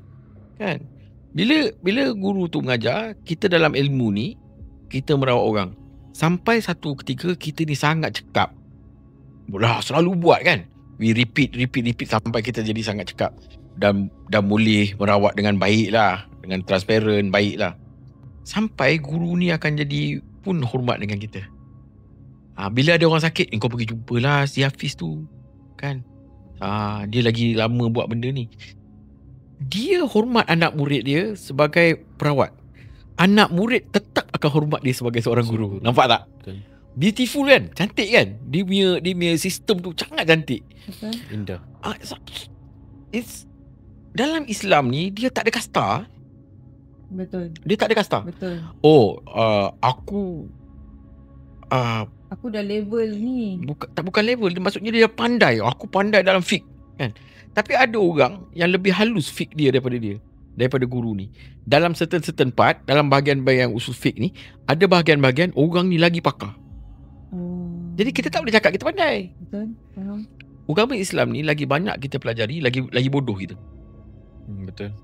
Kan? Bila guru tu mengajar, kita dalam ilmu ni, kita merawat orang. Sampai satu ketika kita ni sangat cekap. Selalu buat kan? We repeat sampai kita jadi sangat cekap. Dan boleh merawat dengan baik lah. Dengan transparent, baik lah. Sampai guru ni akan jadi pun hormat dengan kita. Bila ada orang sakit, kau pergi jumpalah si Hafiz tu. Kan? Dia lagi lama buat benda ni. Dia hormat anak murid dia sebagai perawat. Anak murid tetap akan hormat dia sebagai seorang guru. Nampak tak? Betul. Beautiful kan? Cantik kan? Dia punya sistem tu sangat cantik. Betul. Indah. It's dalam Islam ni dia tak ada kasta. Betul. Dia tak ada kasta. Betul. Aku dah level ni. Bukan level, maksudnya dia pandai. Aku pandai dalam fiqh kan. Tapi ada orang yang lebih halus fiqh dia daripada guru ni. Dalam certain part, dalam bahagian-bahagian usul fiqh ni, ada bahagian-bahagian orang ni lagi pakar. Jadi kita tak boleh cakap kita pandai. Betul. Faham. Agama Islam ni lagi banyak kita pelajari, lagi bodoh kita. Betul.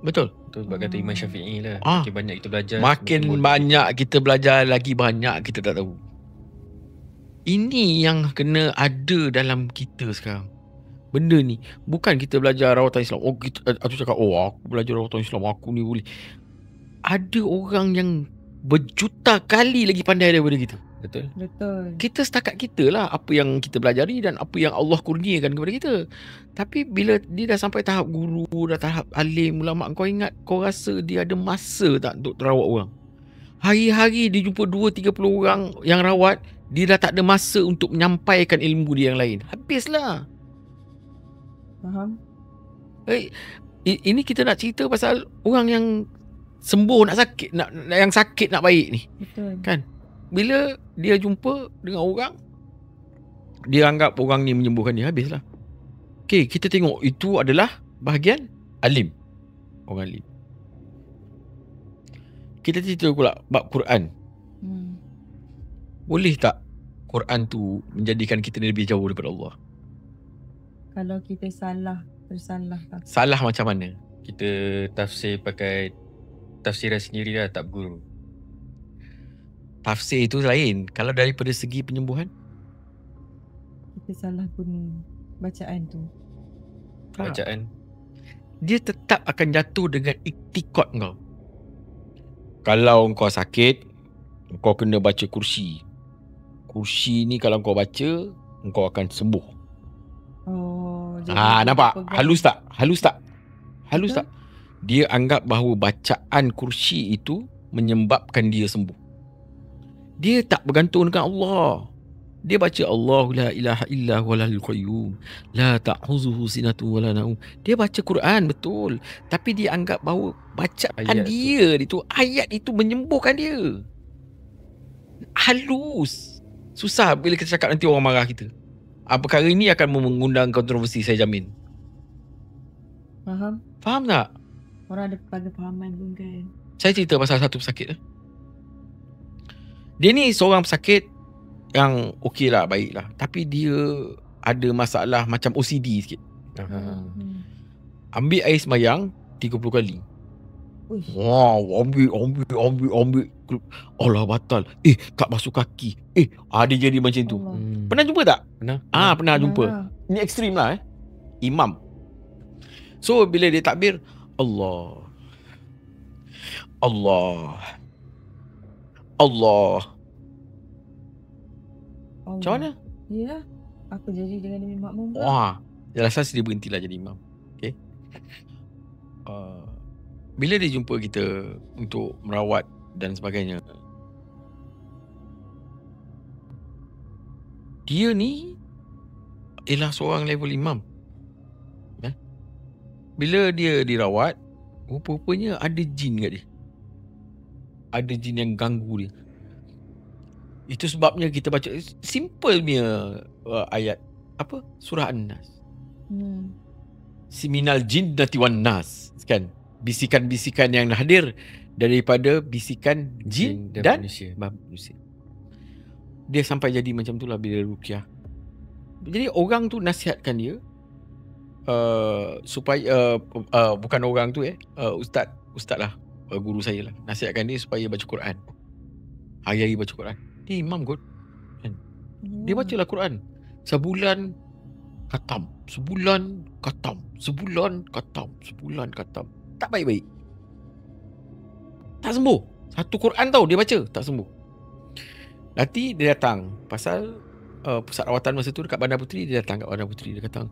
Betul. Betul sebab kata Imam Syafi'i lah. Ah. Makin banyak kita belajar, Makin banyak kita belajar, lagi banyak kita tak tahu. Ini yang kena ada dalam kita sekarang. Benda ni bukan kita belajar rawatan Islam. Aku cakap aku belajar rawatan Islam, aku ni boleh. Ada orang yang berjuta kali lagi pandai daripada kita. Betul. Betul. Kita setakat kita lah apa yang kita pelajari dan apa yang Allah kurniakan kepada kita. Tapi bila dia dah sampai tahap guru, dah tahap alim, ulama, kau ingat, kau rasa dia ada masa tak untuk terawat orang? Hari-hari dia jumpa 2-30 orang yang rawat, dia dah tak ada masa untuk menyampaikan ilmu dia yang lain. Habislah. Faham? Ini kita nak cerita pasal orang yang sembuh nak sakit, yang sakit nak baik ni. Betul. Kan? Bila dia jumpa dengan orang, dia anggap orang ni menyembuhkan dia, habislah. Okay, kita tengok itu adalah bahagian alim. Orang alim. Kita cerita pula bab Quran. Boleh tak Quran tu menjadikan kita lebih jauh daripada Allah? Kalau kita tersalah tak? Salah macam mana? Kita tafsir pakai tafsiran sendiri lah, tak berguru. Tafsir itu lain. Kalau daripada segi penyembuhan, Kita salah guna bacaan tu. Bacaan. dia tetap akan jatuh dengan iktikad kau. Kalau kau sakit, kau kena baca kursi. Kursi ni kalau kau baca, kau akan sembuh. Nampak? Halus tak? Halus Betul. tak? Dia anggap bahawa bacaan kursi itu menyebabkan dia sembuh. Dia tak bergantung dengan Allah. Dia baca Allahu la ilaha illa huwal hayyul qayyum, la ta'khuzuhu sinatun wala naum. Dia baca Quran betul, tapi dia anggap bahawa bacaan ayat itu menyembuhkan dia. Halus. Susah bila kita cakap nanti orang marah kita. Perkara ini akan mengundang kontroversi, saya jamin. Faham? Faham tak? Orang ada pelbagai fahaman pun kan. Saya cerita pasal satu pesakit. Dia ni seorang pesakit yang okey lah, baik lah. Tapi dia ada masalah macam OCD sikit. Ambil air semayang 30 kali. Uish. Wow, ambil. Allah batal. Tak basuh kaki. Dia jadi macam tu. Allah. Pernah jumpa tak? Pernah. Pernah jumpa. Lah. Ni ekstrim lah Imam. So bila dia takbir, Allah. Macam mana? Ya. Apa jadi dengan Imam makmum? Dia rasa dia berhentilah jadi imam. Bila dia jumpa kita untuk merawat dan sebagainya, dia ni ialah seorang level imam. Bila dia dirawat, rupa-rupanya ada jin kat dia. Ada jin yang ganggu dia. Itu sebabnya kita baca simple punya ayat apa? Surah An-Nas. Siminal jinnati wan nas, kan? Bisikan-bisikan yang hadir daripada bisikan jin dan manusia. Dia sampai jadi macam itulah bila ruqyah. Jadi orang tu nasihatkan dia supaya bukan orang tu ustaz lah, guru saya lah, nasihatkan dia supaya baca Quran. Hari-hari baca Quran. Dia imam kot. Kan? Dia bacalah Quran. Sebulan khatam, sebulan khatam, sebulan khatam, sebulan khatam. Tak baik-baik. Tak sembuh. Satu Quran tau dia baca, tak sembuh. Nanti dia datang pasal pusat rawatan masa tu dekat Bandar Puteri. Dia datang kat Bandar Puteri. Dia kata,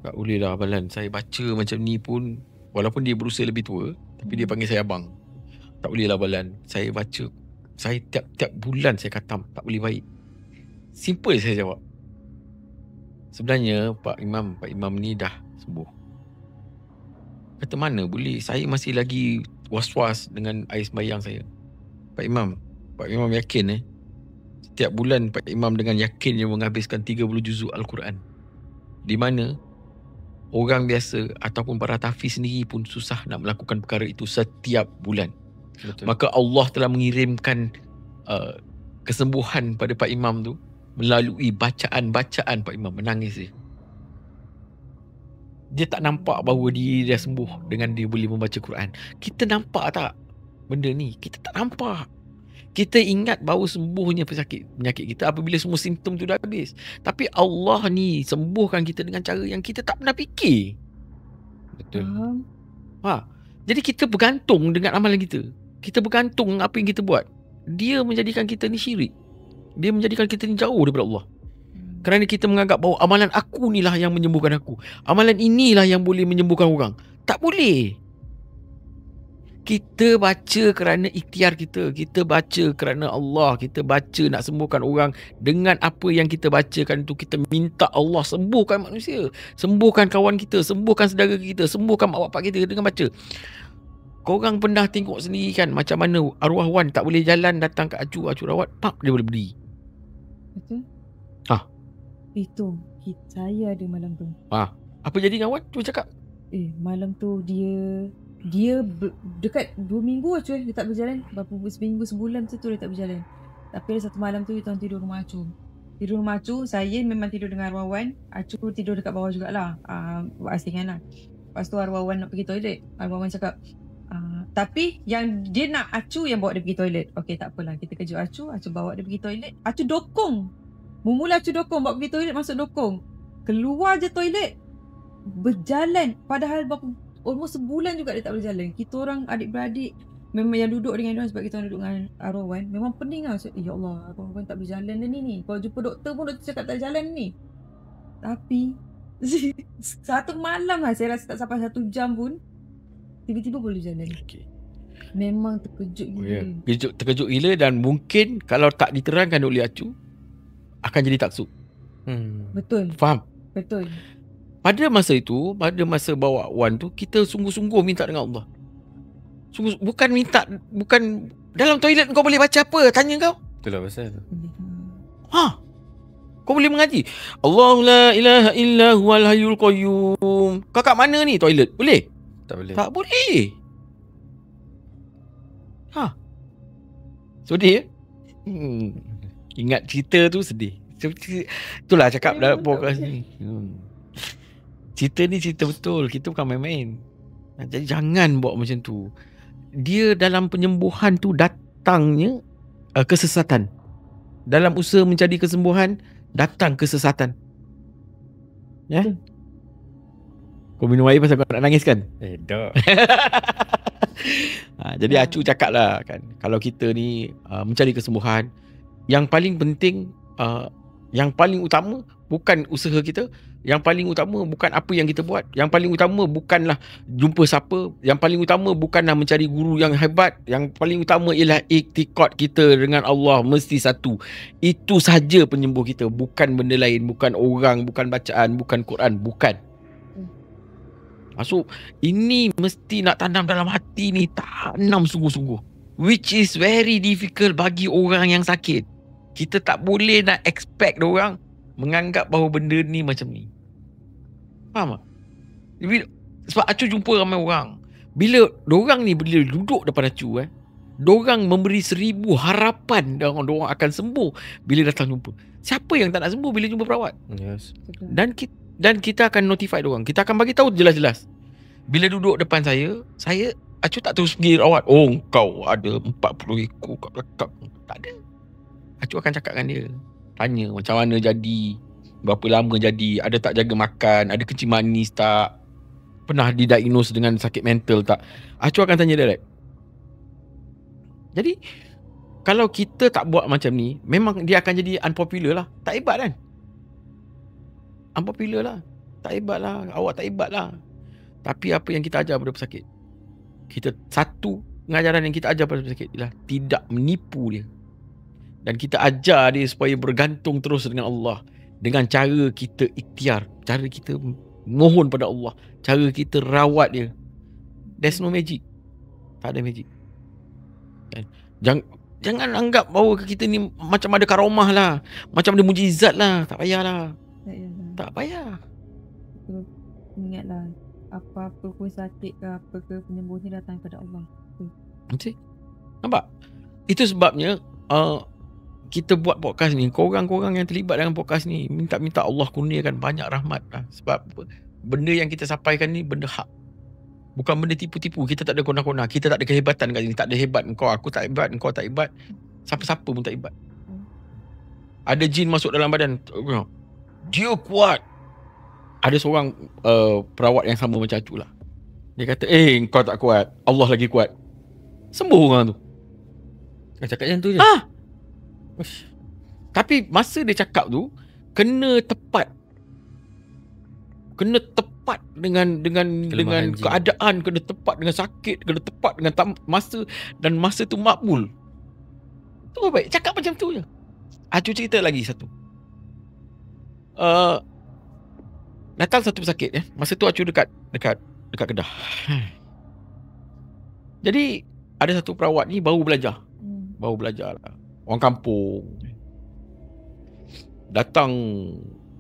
tak boleh lah Abalan, saya baca macam ni pun, walaupun dia berusia lebih tua, tapi dia panggil saya abang. Tak boleh lah Abalan, saya baca, saya tiap bulan saya khatam, tak boleh baik. Simple saya jawab. Sebenarnya Pak Imam ni dah sembuh. Kata mana boleh, saya masih lagi was-was dengan air sembahyang saya. Pak Imam yakin setiap bulan Pak Imam dengan yakin dia menghabiskan 30 juzuk Al-Quran. Di mana orang biasa ataupun para tahfiz sendiri pun susah nak melakukan perkara itu setiap bulan. Betul. Maka Allah telah mengirimkan kesembuhan pada Pak Imam tu melalui bacaan-bacaan Pak Imam. Menangis dia tak nampak bahawa dia dah sembuh dengan dia boleh membaca Quran. Kita nampak tak benda ni? Kita tak nampak. Kita ingat bahawa sembuhnya penyakit kita apabila semua simptom tu dah habis. Tapi Allah ni sembuhkan kita dengan cara yang kita tak pernah fikir. Betul. Jadi kita bergantung dengan amalan kita. Kita bergantung dengan apa yang kita buat. Dia menjadikan kita ni syirik. Dia menjadikan kita ni jauh daripada Allah. Kerana kita menganggap bahawa amalan aku ni lah yang menyembuhkan aku. Amalan inilah yang boleh menyembuhkan orang. Tak boleh. Kita baca kerana ikhtiar kita. Kita baca kerana Allah. Kita baca nak sembuhkan orang. Dengan apa yang kita bacakan itu, kita minta Allah sembuhkan manusia. Sembuhkan kawan kita. Sembuhkan saudara kita. Sembuhkan mak bapak kita dengan baca. Korang pernah tengok sendiri kan macam mana arwah Wan tak boleh jalan, datang kat Acu rawat, pap dia boleh berdiri. Betul. Itu saya ada malam tu. Apa jadi dengan Wan? Cuba cakap. Malam tu dia dekat 2 minggu dia tak berjalan. Berapa seminggu sebulan tu dia tak berjalan. Tapi ada satu malam tu dia tidur rumah Acu. Tidur rumah Acu, saya memang tidur dengan arwah Wan. Acu tidur dekat bawah jugalah. Buat asingan lah. Lepas tu arwah Wan nak pergi toilet. Arwah Wan cakap, tapi yang dia nak Acu yang bawa dia pergi toilet. Okey, tak apalah, kita kejut Acu bawa dia pergi toilet. Acu dokong. Mula Acu dokong, bawa pergi toilet, masuk dokong. Keluar je toilet, berjalan. Padahal almost sebulan juga dia tak berjalan. Kita orang adik-beradik memang yang duduk dengan dia, sebab kita orang duduk dengan arwah Wan, memang pening lah. Ya Allah, arwah Wan tak berjalan dah ni. Kalau jumpa doktor pun doktor cakap tak jalan ni. Tapi satu malam lah, saya rasa tak sampai 1 jam pun tiba-tiba boleh jalan. Memang terkejut gila. Terkejut gila, dan mungkin kalau tak diterangkan oleh Acu akan jadi taksub. Betul. Faham? Betul. Pada masa itu, pada masa bawa Wan tu, kita sungguh-sungguh minta dengan Allah. Bukan dalam toilet kau boleh baca apa? Tanya kau. Itulah pasal. Kau boleh mengaji. Allahu la ilaha illa huwal hayyul qayyum. Kau kat mana ni? Toilet. Boleh? Tak boleh. Tak boleh. Sedih. Ingat cerita tu sedih. Itulah cakap dalam podcast ni. Cerita ni cerita betul. Kita bukan main-main. Jadi jangan buat macam tu. Dia dalam penyembuhan tu datangnya kesesatan. Dalam usaha mencari kesembuhan, datang kesesatan. Ya? Kau minum air pasal kau nak nangis kan? Dah. Jadi Acu cakap lah kan, kalau kita ni mencari kesembuhan, yang paling penting, yang paling utama bukan usaha kita, Yang paling utama bukan apa yang kita buat. Yang paling utama bukanlah jumpa siapa. Yang paling utama bukanlah mencari guru yang hebat. Yang paling utama ialah iktikad kita dengan Allah mesti satu. Itu sahaja penyembuh kita. Bukan benda lain. Bukan orang. Bukan bacaan. Bukan Quran. Bukan. Maksud, ini mesti nak tanam dalam hati ni. Tanam sungguh-sungguh. Which is very difficult bagi orang yang sakit. Kita tak boleh nak expect orang menganggap bahawa benda ni macam ni. Faham tak? Sebab Acu jumpa ramai orang. Bila dorang ni bila duduk depan Acu dorang memberi 1000 harapan dorang akan sembuh bila datang jumpa. Siapa yang tak nak sembuh bila jumpa perawat? Yes. Dan kita akan notify dorang. Kita akan bagi tahu jelas-jelas. Bila duduk depan saya Acu tak terus pergi rawat. Oh, kau ada 40 ekor kat belakang. Tak ada. Acu akan cakap dengan dia. Tanya macam mana jadi, berapa lama jadi, ada tak jaga makan, ada kencing manis tak, pernah didiagnose dengan sakit mental tak. Acu akan tanya direct. Jadi kalau kita tak buat macam ni, memang dia akan jadi unpopular lah. Tak hebat kan? Unpopular lah. Tak hebat lah. Awak tak hebat lah. Tapi apa yang kita ajar pada pesakit, satu pengajaran yang kita ajar pada pesakit ialah tidak menipu dia. Dan kita ajar dia supaya bergantung terus dengan Allah. Dengan cara kita ikhtiar, cara kita mohon pada Allah, cara kita rawat dia. There's no magic. Tak ada magic. Jangan anggap bahawa kita ni macam ada karamah lah, macam ada mujizat lah. Tak payahlah. Tak payah. Ingatlah, apa-apa pun sakit ke apa ke, penyembuh ni datang daripada Allah. Nanti nampak? Itu sebabnya kita buat podcast ni. Korang-korang yang terlibat dengan podcast ni, minta Allah kurniakan banyak rahmat lah. Sebab benda yang kita sampaikan ni benda hak. Bukan benda tipu-tipu. Kita tak ada kona-kona. Kita tak ada kehebatan kat sini. Tak ada hebat engkau, aku tak hebat, engkau tak hebat. Siapa-siapa pun tak hebat. Ada jin masuk dalam badan, dia kuat. Ada seorang perawat yang sama macam Acu lah. Dia kata, engkau tak kuat, Allah lagi kuat. Sembuh orang tu. Cakap macam tu je. Tapi masa dia cakap tu kena tepat. Kena tepat dengan keadaan, kena tepat dengan sakit, kena tepat dengan masa, dan masa tu makbul. Tu baik, cakap macam tu je. Acu cerita lagi satu. Datang satu pesakit masa tu Acu dekat Kedah. Jadi ada satu perawat ni baru belajar lah. Orang kampung. Datang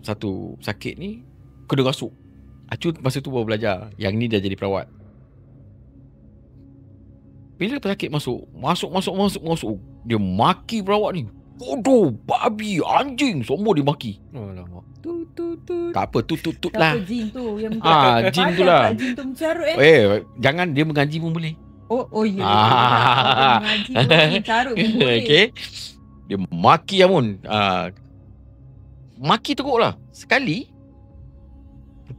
satu sakit ni kena rasuk. Acu masa tu baru belajar. Yang ni dah jadi perawat. Bila pesakit masuk, dia maki perawat ni. Bodoh, babi, anjing, semua dia maki. Alamak. Tak apa, tut lah. Siapa jin tu yang jin tu lah. Jin tu mencarut jangan dia mengaji pun boleh. Oh ya. Mengaji tu mencarut pun boleh. Okay. Dia maki Amun. Maki teruk lah. Sekali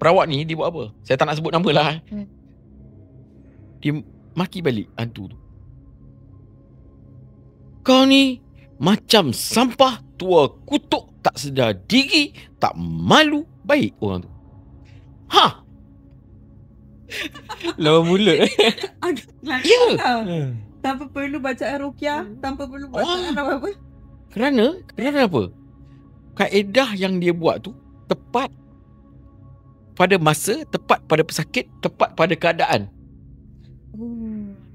perawat ni dia buat apa? Saya tak nak sebut nama lah. Dia maki balik hantu tu. Kau ni macam sampah tua kutuk, tak sedar diri, tak malu. Baik orang tu. Lawan mulut. Ya. Tanpa perlu bacaan ruqyah, tanpa perlu bacaan apa-apa. Kerana apa? Kaedah yang dia buat tu tepat pada masa, tepat pada pesakit, tepat pada keadaan.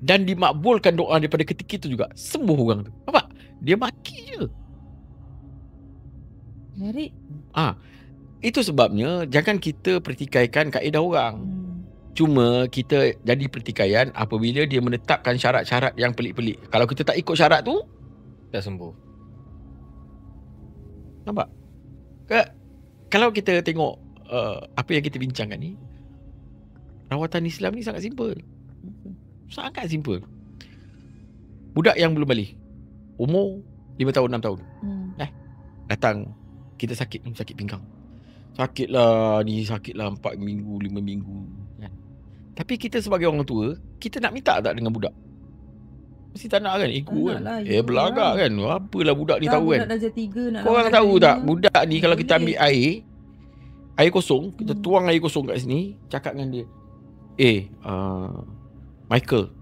Dan dimakbulkan doa daripada ketika itu juga. Sembuh orang tu. Nampak? Dia maki je. Menarik. Itu sebabnya jangan kita pertikaikan kaedah orang. Cuma kita jadi pertikaian apabila dia menetapkan syarat-syarat yang pelik-pelik. Kalau kita tak ikut syarat tu, dah sembuh. Nampak? Kalau kita tengok apa yang kita bincangkan ni, rawatan Islam ni sangat simple. Sangat simple. Budak yang belum balik, umur 5 tahun 6 tahun, datang, kita sakit pinggang. Sakitlah 4 minggu 5 minggu kan? Tapi kita sebagai orang tua, kita nak minta tak dengan budak? Mesti tak nak kan? Ego kan? Belagak kan? Apalah budak ni tahu kan? Budak darjah 3 nak. Korang tahu tak? Budak ni kalau kita ambil air air kosong, kita tuang air kosong kat sini, cakap dengan dia, Michael,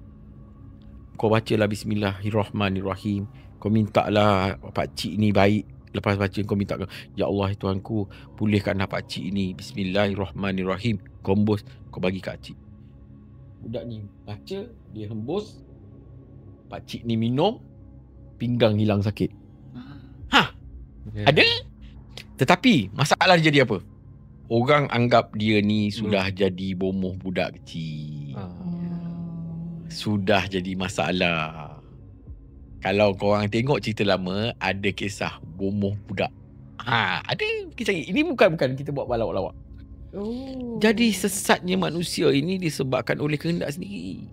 kau bacalah Bismillahirrahmanirrahim. Kau minta lah pakcik ni baik. Lepas baca kau minta, ya Allah Tuhanku, pulihkanlah pakcik ni. Bismillahirrahmanirrahim. Kau hembus, kau bagi kat pakcik. Budak ni baca, dia hembus, pakcik ni minum, pinggang hilang sakit. Ada. Tetapi masalah dia jadi apa? Orang anggap dia ni sudah jadi bomoh budak kecil. Sudah jadi masalah. Kalau korang tengok cerita lama, ada kisah bomoh budak. Ada kisah ini. Bukan kita buat balawak-lawak. Jadi sesatnya manusia ini disebabkan oleh kehendak sendiri.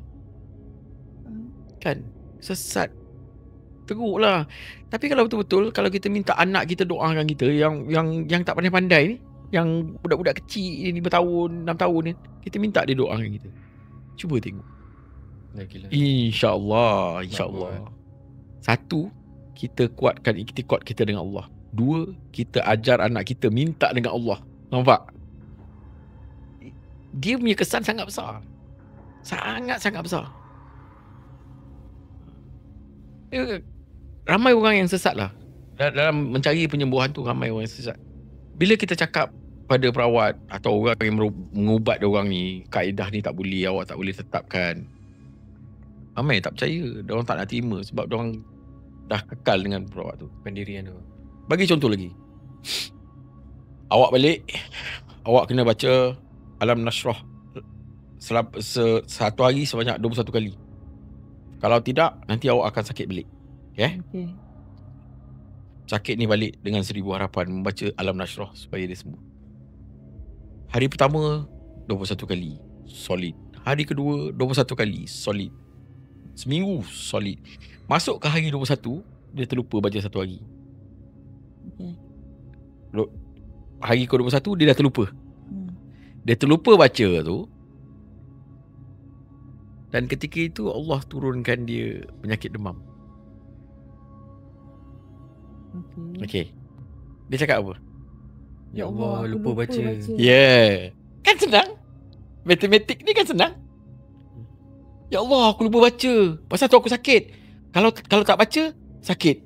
Kan? Sesat. Teruklah. Tapi kalau betul-betul, kalau kita minta anak kita doakan kita, yang tak pandai-pandai ni, yang budak-budak kecil ni 5 tahun, 6 tahun ni, kita minta dia doakan kita. Cuba tengok. InsyaAllah. Satu, kita kuat kita dengan Allah. Dua, kita ajar anak kita minta dengan Allah. Nampak? Dia punya kesan sangat besar. Sangat-sangat besar. Ramai orang yang sesat lah. Dalam mencari penyembuhan tu, ramai orang yang sesat. Bila kita cakap pada perawat atau orang yang mengubat orang ni, kaedah ni tak boleh, awak tak boleh tetapkan, ramai tak percaya. Diorang tak nak terima sebab diorang dah kekal dengan perawat tu, pendirian tu. Bagi contoh lagi, awak balik, awak kena baca Alam Nashrah satu hari sebanyak 21 kali. Kalau tidak, nanti awak akan sakit balik. Okay? Sakit ni balik dengan 1000 harapan membaca Alam Nashrah supaya dia sembuh. Hari pertama 21 kali, solid. Hari kedua 21 kali, solid. Seminggu, solid. Masuk ke hari 21, dia terlupa baca satu hari. Hari ke-21 dia dah terlupa. Dia terlupa baca tu. Dan ketika itu Allah turunkan dia penyakit demam. Okay. Dia cakap apa? Ya Allah, lupa baca. Yeah. Kan senang. Matematik ni kan senang. Ya Allah, aku lupa baca. Pasal tu aku sakit. Kalau tak baca, sakit.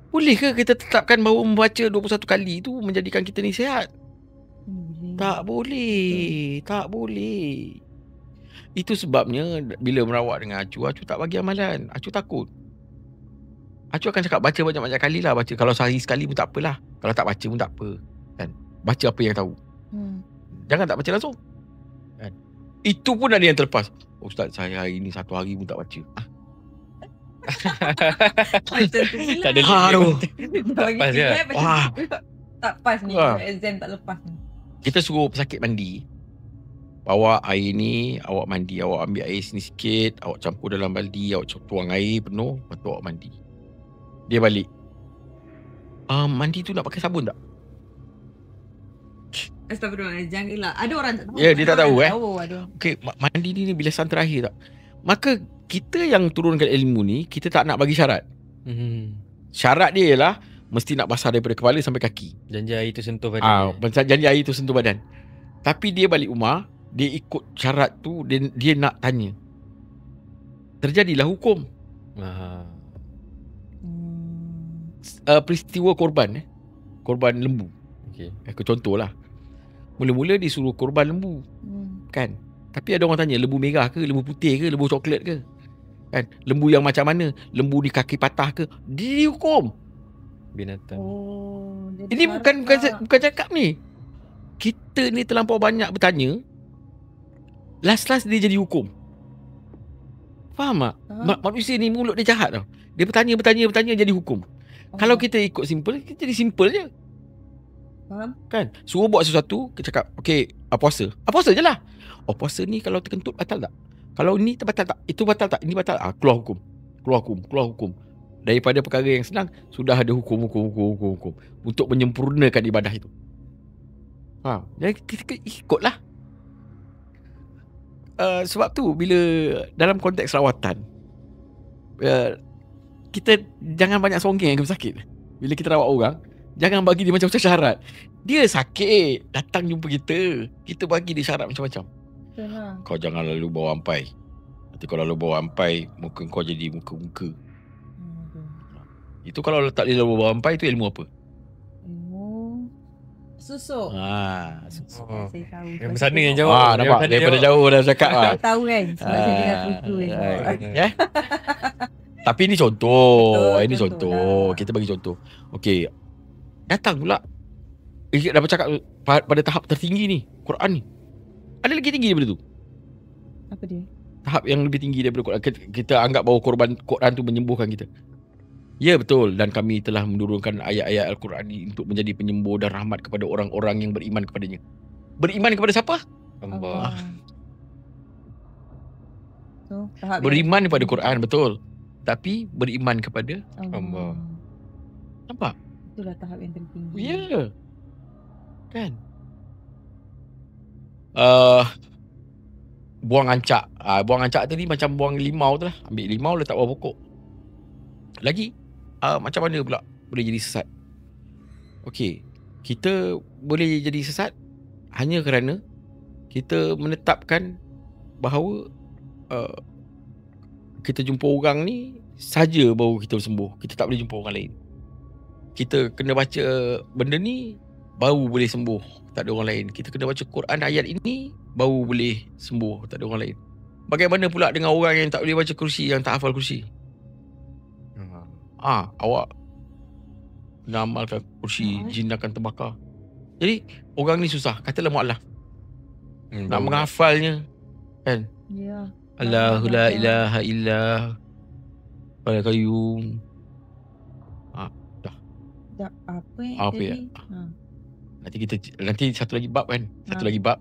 Boleh ke kita tetapkan bahawa membaca 21 kali tu menjadikan kita ni sihat? Tak boleh. Tak boleh. Itu sebabnya bila merawat dengan Acu tak bagi amalan. Acu takut. Acu akan cakap baca banyak-banyak kali lah. Baca. Kalau sehari sekali pun tak apalah. Kalau tak baca pun tak apa. Kan? Baca apa yang tahu. Jangan tak baca langsung. Kan? Itu pun ada yang terlepas. Ustaz, saya hari ni satu hari pun tak baca. Tak ada pas ya. Tak pas ni. Exam tak lepas ni. Kita suruh pesakit mandi. Bawa air ni, awak mandi. Awak ambil air sini sikit, awak campur dalam baldi, awak tuang air penuh, lepas tu awak mandi. Dia balik. Mandi tu nak pakai sabun tak? Astagfirullah, janganlah. Ada orang tak tahu. Ya, dia tak tahu Okey, mandi ni bilasan terakhir tak? Maka kita yang turunkan ilmu ni, kita tak nak bagi syarat. Syarat dia ialah mesti nak basah daripada kepala sampai kaki. Janji air tu sentuh badan. Janji air tu sentuh badan. Tapi dia balik rumah, dia ikut syarat tu, dia nak tanya. Terjadilah hukum. Peristiwa korban lembu. Aku contohlah. Mula-mula disuruh korban lembu. Kan? Tapi ada orang tanya, lembu merah ke, lembu putih ke, lembu coklat ke? Kan? Lembu yang macam mana? Lembu di kaki patah ke? Dihukum. Binatang. Ini bukan cakap ni. Kita ni terlampau banyak bertanya. Last dia jadi hukum. Faham tak? Manusia ni mulut dia jahat tau. Dia bertanya jadi hukum. Kalau kita ikut simple, kita jadi simple je. Faham? Kan? Suruh buat sesuatu, kita cakap, okay, puasa. Puasa je lah. Puasa ni kalau terkentut batal tak? Kalau ni batal tak? Itu batal tak? Ini batal tak? Keluar hukum. Daripada perkara yang senang, sudah ada hukum untuk menyempurnakan ibadah itu. Jadi kita ikutlah. Sebab tu bila dalam konteks rawatan, kita jangan banyak songeng ke pesakit. Bila kita rawat orang, Jangan bagi dia macam-macam syarat. Dia sakit, datang jumpa kita. Kita bagi dia syarat macam-macam. Betul lah. Kau jangan lalu bawa ampai. Nanti kalau lalu bawa ampai, muka kau jadi muka-muka. Betul. Itu kalau tak boleh lalu bawa ampai, itu ilmu apa? Susuk. Susuk. Oh. Saya tahu. Yang sana yang jawab. Nampak? Yang sana Daripada jawab. jauh dah cakap lah. Saya tahu kan. Sebab saya dengar kutu kan. Ya. Tapi ini contoh. Betul, Ini contoh contoh. lah. Kita bagi contoh. Okey. Datang pula. Dah bercakap pada tahap tertinggi ni. Quran ni. Ada lagi tinggi daripada tu. Apa dia? Tahap yang lebih tinggi daripada Quran. Kita anggap bahawa Quran tu menyembuhkan kita. Ya betul. Dan kami telah menurunkan ayat-ayat Al-Quran ni untuk menjadi penyembuh dan rahmat kepada orang-orang yang beriman kepadanya. Beriman kepada siapa? Allah. So, tahap Beriman yang- kepada Quran, betul. Tapi beriman kepada Allah. nampak? Itulah tahap yang tertinggi. Ya. Kan? Buang ancak. Buang ancak tadi macam buang limau tu lah. Ambil limau letak bawah pokok. Lagi, macam mana pula boleh jadi sesat? Okey, kita boleh jadi sesat hanya kerana kita menetapkan bahawa kita jumpa orang ni saja baru kita sembuh. Kita tak boleh jumpa orang lain. Kita kena baca benda ni baru boleh sembuh. Tak ada orang lain. Kita kena baca Quran ayat ini baru boleh sembuh. Tak ada orang lain. Bagaimana pula dengan orang yang tak boleh baca kursi, yang tak hafal kursi? Awak nak amalkan kursi, jin akan terbakar. Jadi orang ni susah. Katalah mu'alaf. Nak menghafalnya kan? Ya. Allahu la ilaha illa wal qayyum. Tak apa Apa ya? Nanti satu lagi bab kan. Satu lagi bab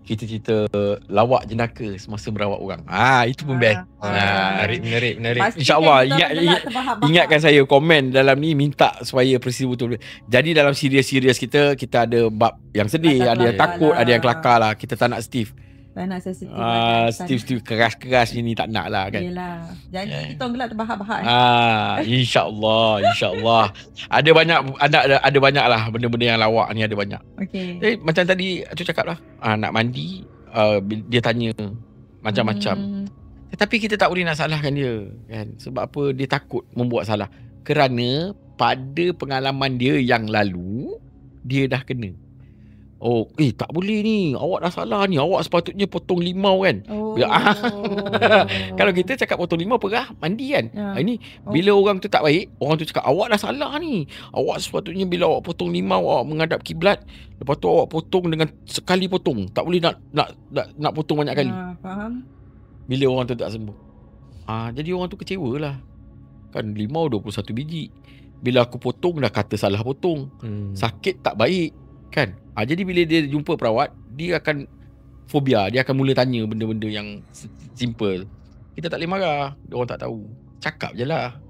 kita cerita lawak jenaka semasa merawat orang. Itu pun best. Menarik. InsyaAllah ingatkan saya komen dalam ni, minta supaya peristiwa tu. Jadi dalam serius-serius kita ada bab yang sedih, ada yang takut, ada yang kelakar lah. Kita tak nak Steve. Tak nak sensitif. Steve keras-keras ni tak nak lah kan. Yelah. Jadi kita orang gelap terbahak-bahak. InsyaAllah. Ada banyak lah benda-benda yang lawak ni, ada banyak. Okay. Macam tadi tu cakap lah, nak mandi, dia tanya macam-macam. Tapi kita tak boleh nak salahkan dia kan. Sebab apa? Dia takut membuat salah. Kerana pada pengalaman dia yang lalu, dia dah kena. Tak boleh ni. Awak dah salah ni. Awak sepatutnya potong limau kan. Kalau kita cakap potong limau, perah, mandi kan. Ini bila orang tu tak baik, orang tu cakap awak dah salah ni. Awak sepatutnya bila awak potong limau, awak menghadap kiblat. Lepas tu awak potong dengan sekali potong. Tak boleh nak potong banyak kali. Faham. Bila orang tu tak sembuh. Jadi orang tu kecewa lah. Kan limau 21 biji. Bila aku potong dah kata salah potong. Sakit tak baik. Kan? Jadi bila dia jumpa perawat, dia akan fobia. Dia akan mula tanya benda-benda yang simple. Kita tak boleh marah. Orang tak tahu. Cakap je lah.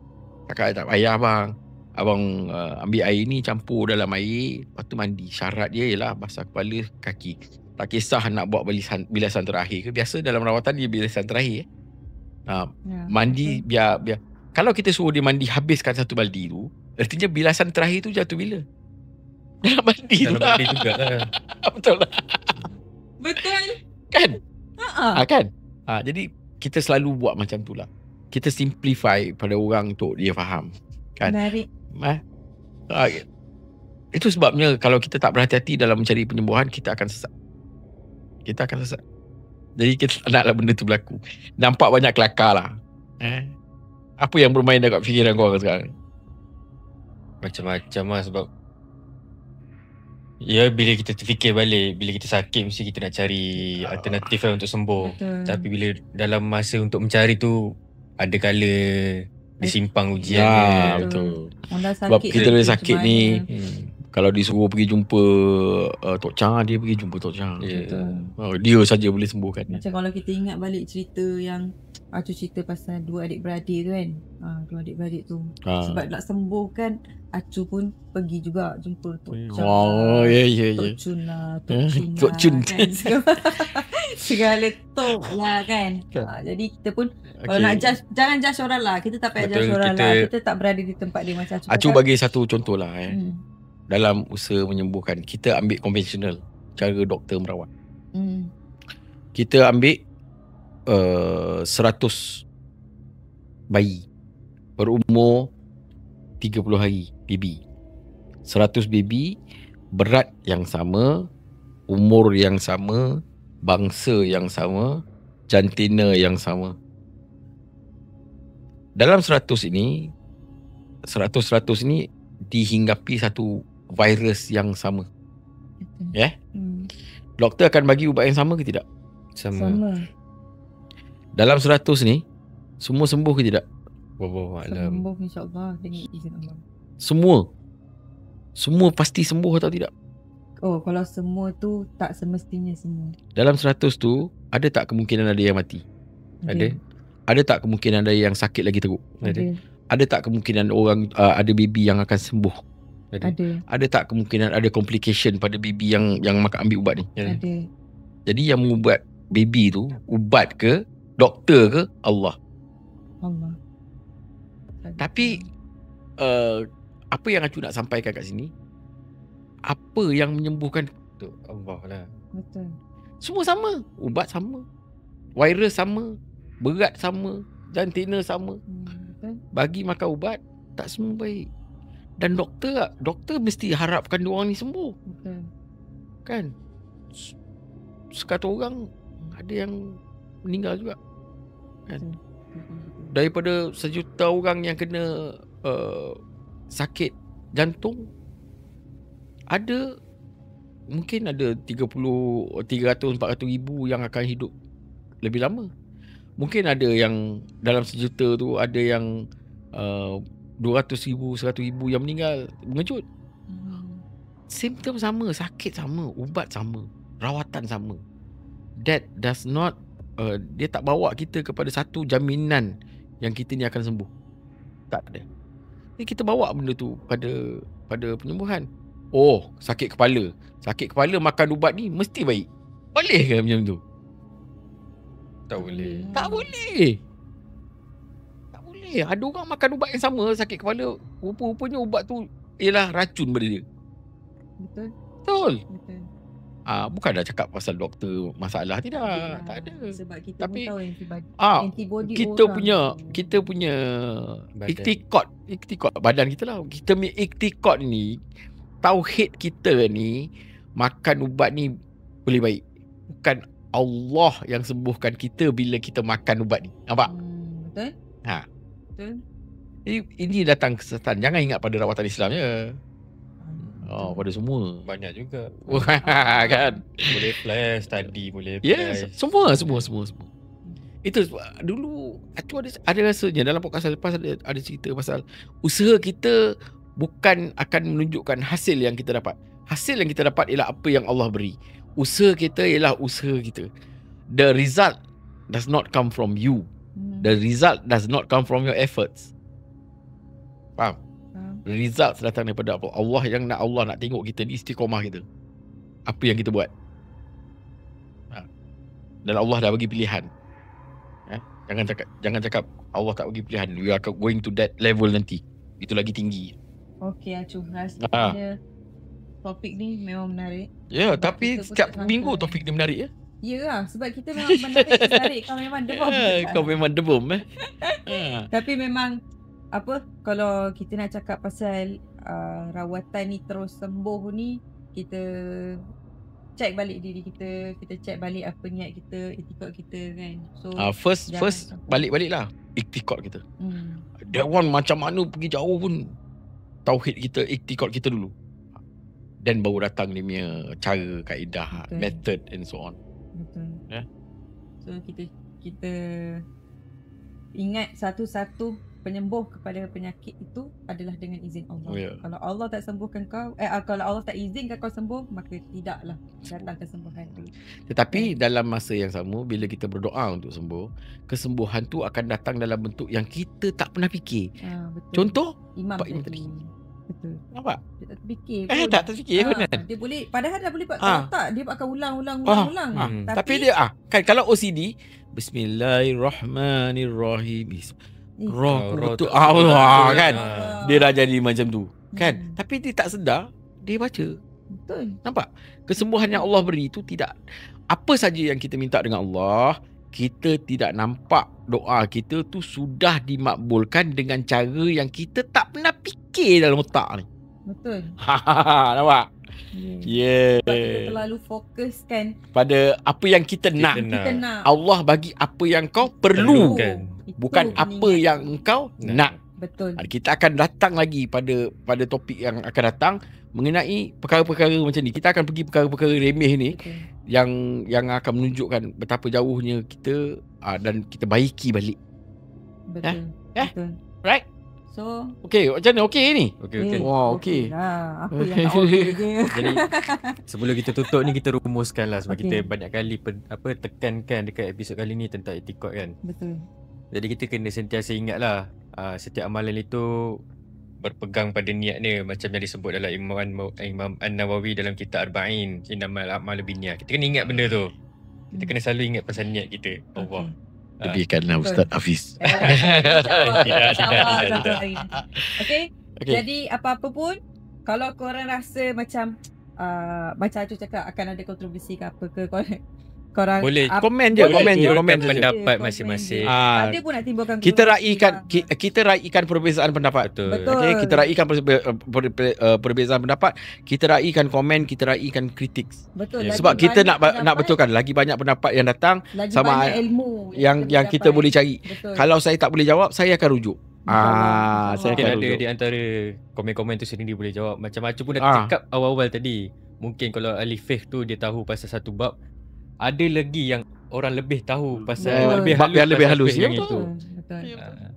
Cakap, tak payah bang. Abang ambil air ni, campur dalam air, lepas tu mandi. Syarat dia ialah basah kepala, kaki. Tak kisah nak buat bilasan terakhir ke. Biasa dalam rawatan dia bilasan terakhir. Mandi biar. Kalau kita suruh dia mandi habiskan satu baldi tu, artinya bilasan terakhir tu jatuh bila? Dalam mandi tu lah. Juga lah. Betul lah. Betul. Kan? Kan? Jadi kita selalu buat macam tu lah. Kita simplify pada orang untuk dia faham. Kan? Menarik. Itu sebabnya kalau kita tak berhati-hati dalam mencari penyembuhan, kita akan sesat. Jadi kita tak naklah benda tu berlaku. Nampak banyak kelakar lah. Apa yang bermain dekat fikiran kau sekarang? Macam-macam lah sebab bila kita terfikir balik, bila kita sakit mesti kita nak cari alternatif lah untuk sembuh. Betul. Tapi bila dalam masa untuk mencari tu, ada kala disimpang ujian betul. Sebab kita dah sakit ni, kalau disuruh pergi jumpa Tok Chang, dia pergi jumpa Tok Chang. Dia saja boleh sembuhkan. Macam kalau kita ingat balik cerita yang Acu cerita pasal dua adik-beradik tu kan. Dua adik-beradik tu. Sebab nak sembuhkan, Acu pun pergi juga jumpa Tok Chang. Tok Chun lah. Tok Chun kan. Segala Tok lah kan. Jadi kita pun kalau nak judge, jangan judge orang lah. Kita tak payah judge orang lah. Kita tak berada di tempat dia macam Acu. Acu bagi satu contoh lah. dalam usaha menyembuhkan. Kita ambil konvensional, cara doktor merawat. Kita ambil 100 bayi berumur 30 hari, baby. 100 baby, berat yang sama, umur yang sama, bangsa yang sama, jantina yang sama. Dalam 100 ini dihinggapi satu virus yang sama. Ya? Doktor akan bagi ubat yang sama ke tidak? Sama. Dalam 100 ni semua sembuh ke tidak? Wallahu a'lam. Sembuh insya-Allah dengan izin Allah. Semua pasti sembuh atau tidak? Oh, kalau semua tu tak semestinya semua. Dalam 100 tu ada tak kemungkinan ada yang mati? Ada. Ada tak kemungkinan ada yang sakit lagi teruk? Ada. Ada tak kemungkinan orang ada baby yang akan sembuh? Ada. Ada tak kemungkinan ada complication pada baby yang makan ambil ubat ni? Ada. Jadi yang mengubat baby tu, ubat ke, doktor ke, Allah. Allah. Tapi apa yang aku nak sampaikan kat sini, apa yang menyembuhkan tu? Allah lah. Betul. Semua sama, ubat sama, virus sama, berat sama, jantina sama. Betul. Bagi makan ubat tak semua baik. Dan doktor mesti harapkan diorang ni sembuh. Betul. Kan? Sekata orang ada yang meninggal juga. Kan? Daripada 1 juta orang yang kena sakit jantung, ada mungkin ada 300-400 ribu yang akan hidup lebih lama. Mungkin ada yang dalam 1 juta tu ada yang 200 ribu, 100 ribu yang meninggal. Mengejut. Simptom sama, sakit sama, ubat sama, rawatan sama. That does not dia tak bawa kita kepada satu jaminan yang kita ni akan sembuh. Tak ada. Jadi kita bawa benda tu pada penyembuhan. Oh, sakit kepala. Sakit kepala makan ubat ni mesti baik. Boleh ke macam tu? Tak boleh. Tak boleh. Tak boleh. Ada orang makan ubat yang sama sakit kepala, rupa-rupanya ubat tu ialah racun pada dia. Betul. Betul. Betul. Bukan dah cakap pasal doktor masalah, tidak. Tak ada. Sebab kita Tapi pun tahu antibody kita punya Badan. iktikad badan kita lah. Kita punya iktikad ni, tauhid kita ni, makan ubat ni boleh baik. Bukan Allah yang sembuhkan kita bila kita makan ubat ni. Nampak? Betul. Betul. Ini datang kesesatan. Jangan ingat pada rawatan Islam je. Pada semua. Banyak juga. Kan? Boleh apply study, boleh apply. Yes, semua. Itu dulu aku ada rasanya dalam podcast lepas ada cerita pasal usaha kita bukan akan menunjukkan hasil yang kita dapat. Hasil yang kita dapat ialah apa yang Allah beri. Usaha kita ialah usaha kita. The result does not come from you. The result does not come from your efforts. Faham? Result datang daripada Allah. Yang Allah nak tengok kita ni istiqamah kita. Apa yang kita buat. Dan Allah dah bagi pilihan. Jangan cakap Allah tak bagi pilihan. We are going to that level nanti. Itu lagi tinggi. Okey, Acu. Rasanya topik ni memang menarik. Ya, tapi setiap minggu topik ni menarik ya. Ya lah, sebab kita memang menarik. Kau memang debum. Kau memang debum Tapi memang kalau kita nak cakap pasal rawatan ni terus sembuh ni, kita check balik diri kita, kita check balik apa niat kita, etikad kita kan. So first balik-baliklah iktikad kita. That one macam mana pergi jauh pun tauhid kita, iktikad kita dulu. Dan baru datang dia punya cara, kaedah, method and so on. Betul. Yeah. So kita ingat satu-satu penyembuh kepada penyakit itu adalah dengan izin Allah. Yeah. Kalau Allah tak sembuhkan kau, kalau Allah tak izinkan kau sembuh, maka tidaklah datang kesembuhan itu. Tetapi dalam masa yang sama, bila kita berdoa untuk sembuh, kesembuhan tu akan datang dalam bentuk yang kita tak pernah fikir. Betul. Contoh, Imam Pak Imam tadi. Betul. Nampak? Dia tak terfikir pun. Tak terfikir kan? Dia boleh, padahal dah boleh buat. Kalau tak, dia akan ulang. Tapi dia kan kalau OCD, Bismillahirrahmanirrahim. Roh tu Allah kan. Dia dah jadi macam tu. Kan? Tapi dia tak sedar dia baca. Betul. Nampak? Kesembuhan yang Allah beri itu tidak, apa saja yang kita minta dengan Allah, kita tidak nampak doa kita tu sudah dimakbulkan dengan cara yang kita tak pernah fikir dalam otak ni. Betul. Nampak? Sebab kita terlalu fokuskan Pada apa yang kita nak. kita nak. Allah bagi apa yang kau perlu, Itu bukan apa peningkat. yang engkau nak. Betul. Kita akan datang lagi pada topik yang akan datang mengenai perkara-perkara macam ni. Kita akan pergi perkara-perkara remeh ni Betul. yang akan menunjukkan betapa jauhnya kita, dan kita baiki balik. Betul. Eh? Betul. Right? So, Okey, macam mana? Okey ni? Okey. Wah, okey. Lah. Apa yang tak okey je. Jadi sebelum kita tutup ni, kita rumuskan lah sebab Okey. kita banyak kali tekankan dekat episod kali ni tentang etikot kan. Betul. Jadi kita kena sentiasa ingat lah, setiap amalan itu berpegang pada niat dia, macam yang disebut dalam Imam An-Nawawi dalam kitab Arba'in, innamal a'malu binniyat. Kita kena ingat benda tu. Kita kena selalu ingat pasal niat kita. Allah. Lebihkanlah Betul. Ustaz Hafiz. Tidak. Okay. Okey. Jadi apa-apa pun, kalau korang rasa macam macam Acu cakap akan ada kontroversi ke apa ke, korang Boleh. Komen je, boleh komen je, je, komen je. pendapat komen masing-masing. je. Ada pun nak timbulkan Kita kontroversi raikan lah. kita raikan perbezaan pendapat. Betul. Betul. Okey, kita raikan perbezaan pendapat, kita raikan komen, kita raikan kritik. Betul. Ya. Lagi Sebab kita banyak nak pendapat, betulkan lagi banyak pendapat yang datang lagi sama banyak ilmu yang kita dapat. boleh cari. Betul. Kalau saya tak boleh jawab, saya akan rujuk. InsyaAllah. Saya Mungkin akan ada rujuk. di antara komen-komen tu sendiri boleh jawab. Macam Acu pun dah Ah. cakap awal-awal tadi. Mungkin kalau ahli fiqh tu dia tahu pasal satu bab, ada lagi yang orang lebih tahu pasal Betul. lebih Bab halus, yang lebih pasal halus. fiqh Ya, yang betul. itu. Betul. Ah.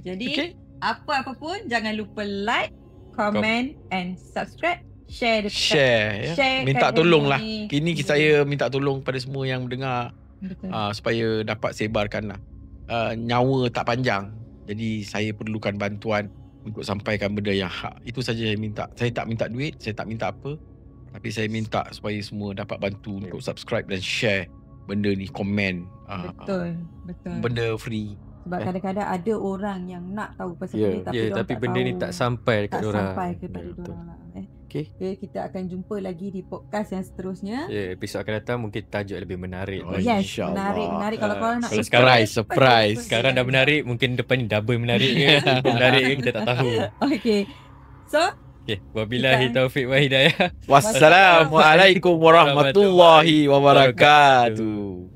Jadi Okey. apa-apa pun jangan lupa like, comment and subscribe, share dekat Share ya. share Minta kat tolong ilmu lah. ni. Ini saya minta tolong pada semua yang mendengar, Betul. supaya dapat sebarkan lah. Nyawa tak panjang. Jadi saya perlukan bantuan untuk sampaikan benda yang hak. Itu saja saya minta. Saya tak minta duit, saya tak minta apa. Tapi saya minta supaya semua dapat bantu untuk subscribe dan share benda ni, komen. Betul. Betul. Benda free. Sebab kadang-kadang ada orang yang nak tahu pasal Ya, benda tapi Ya, diorang tapi tak benda tahu. ni tak sampai dekat tak orang. sampai kepada Ya, betul. diorang lah. Okey. Okay, kita akan jumpa lagi di podcast yang seterusnya. Ya, episod akan datang mungkin tajuk lebih menarik. Oh, lagi. Yes, insyaAllah. menarik. Kalau korang nak Kalau Surprise, surprise. Sekarang dah menarik, mungkin depan ni double menarik ke? Triple menarik ke? Kita tak tahu. Okay. So, Okay, wabillahi taufiq wa hidayah. Wassalamualaikum warahmatullahi wabarakatuh.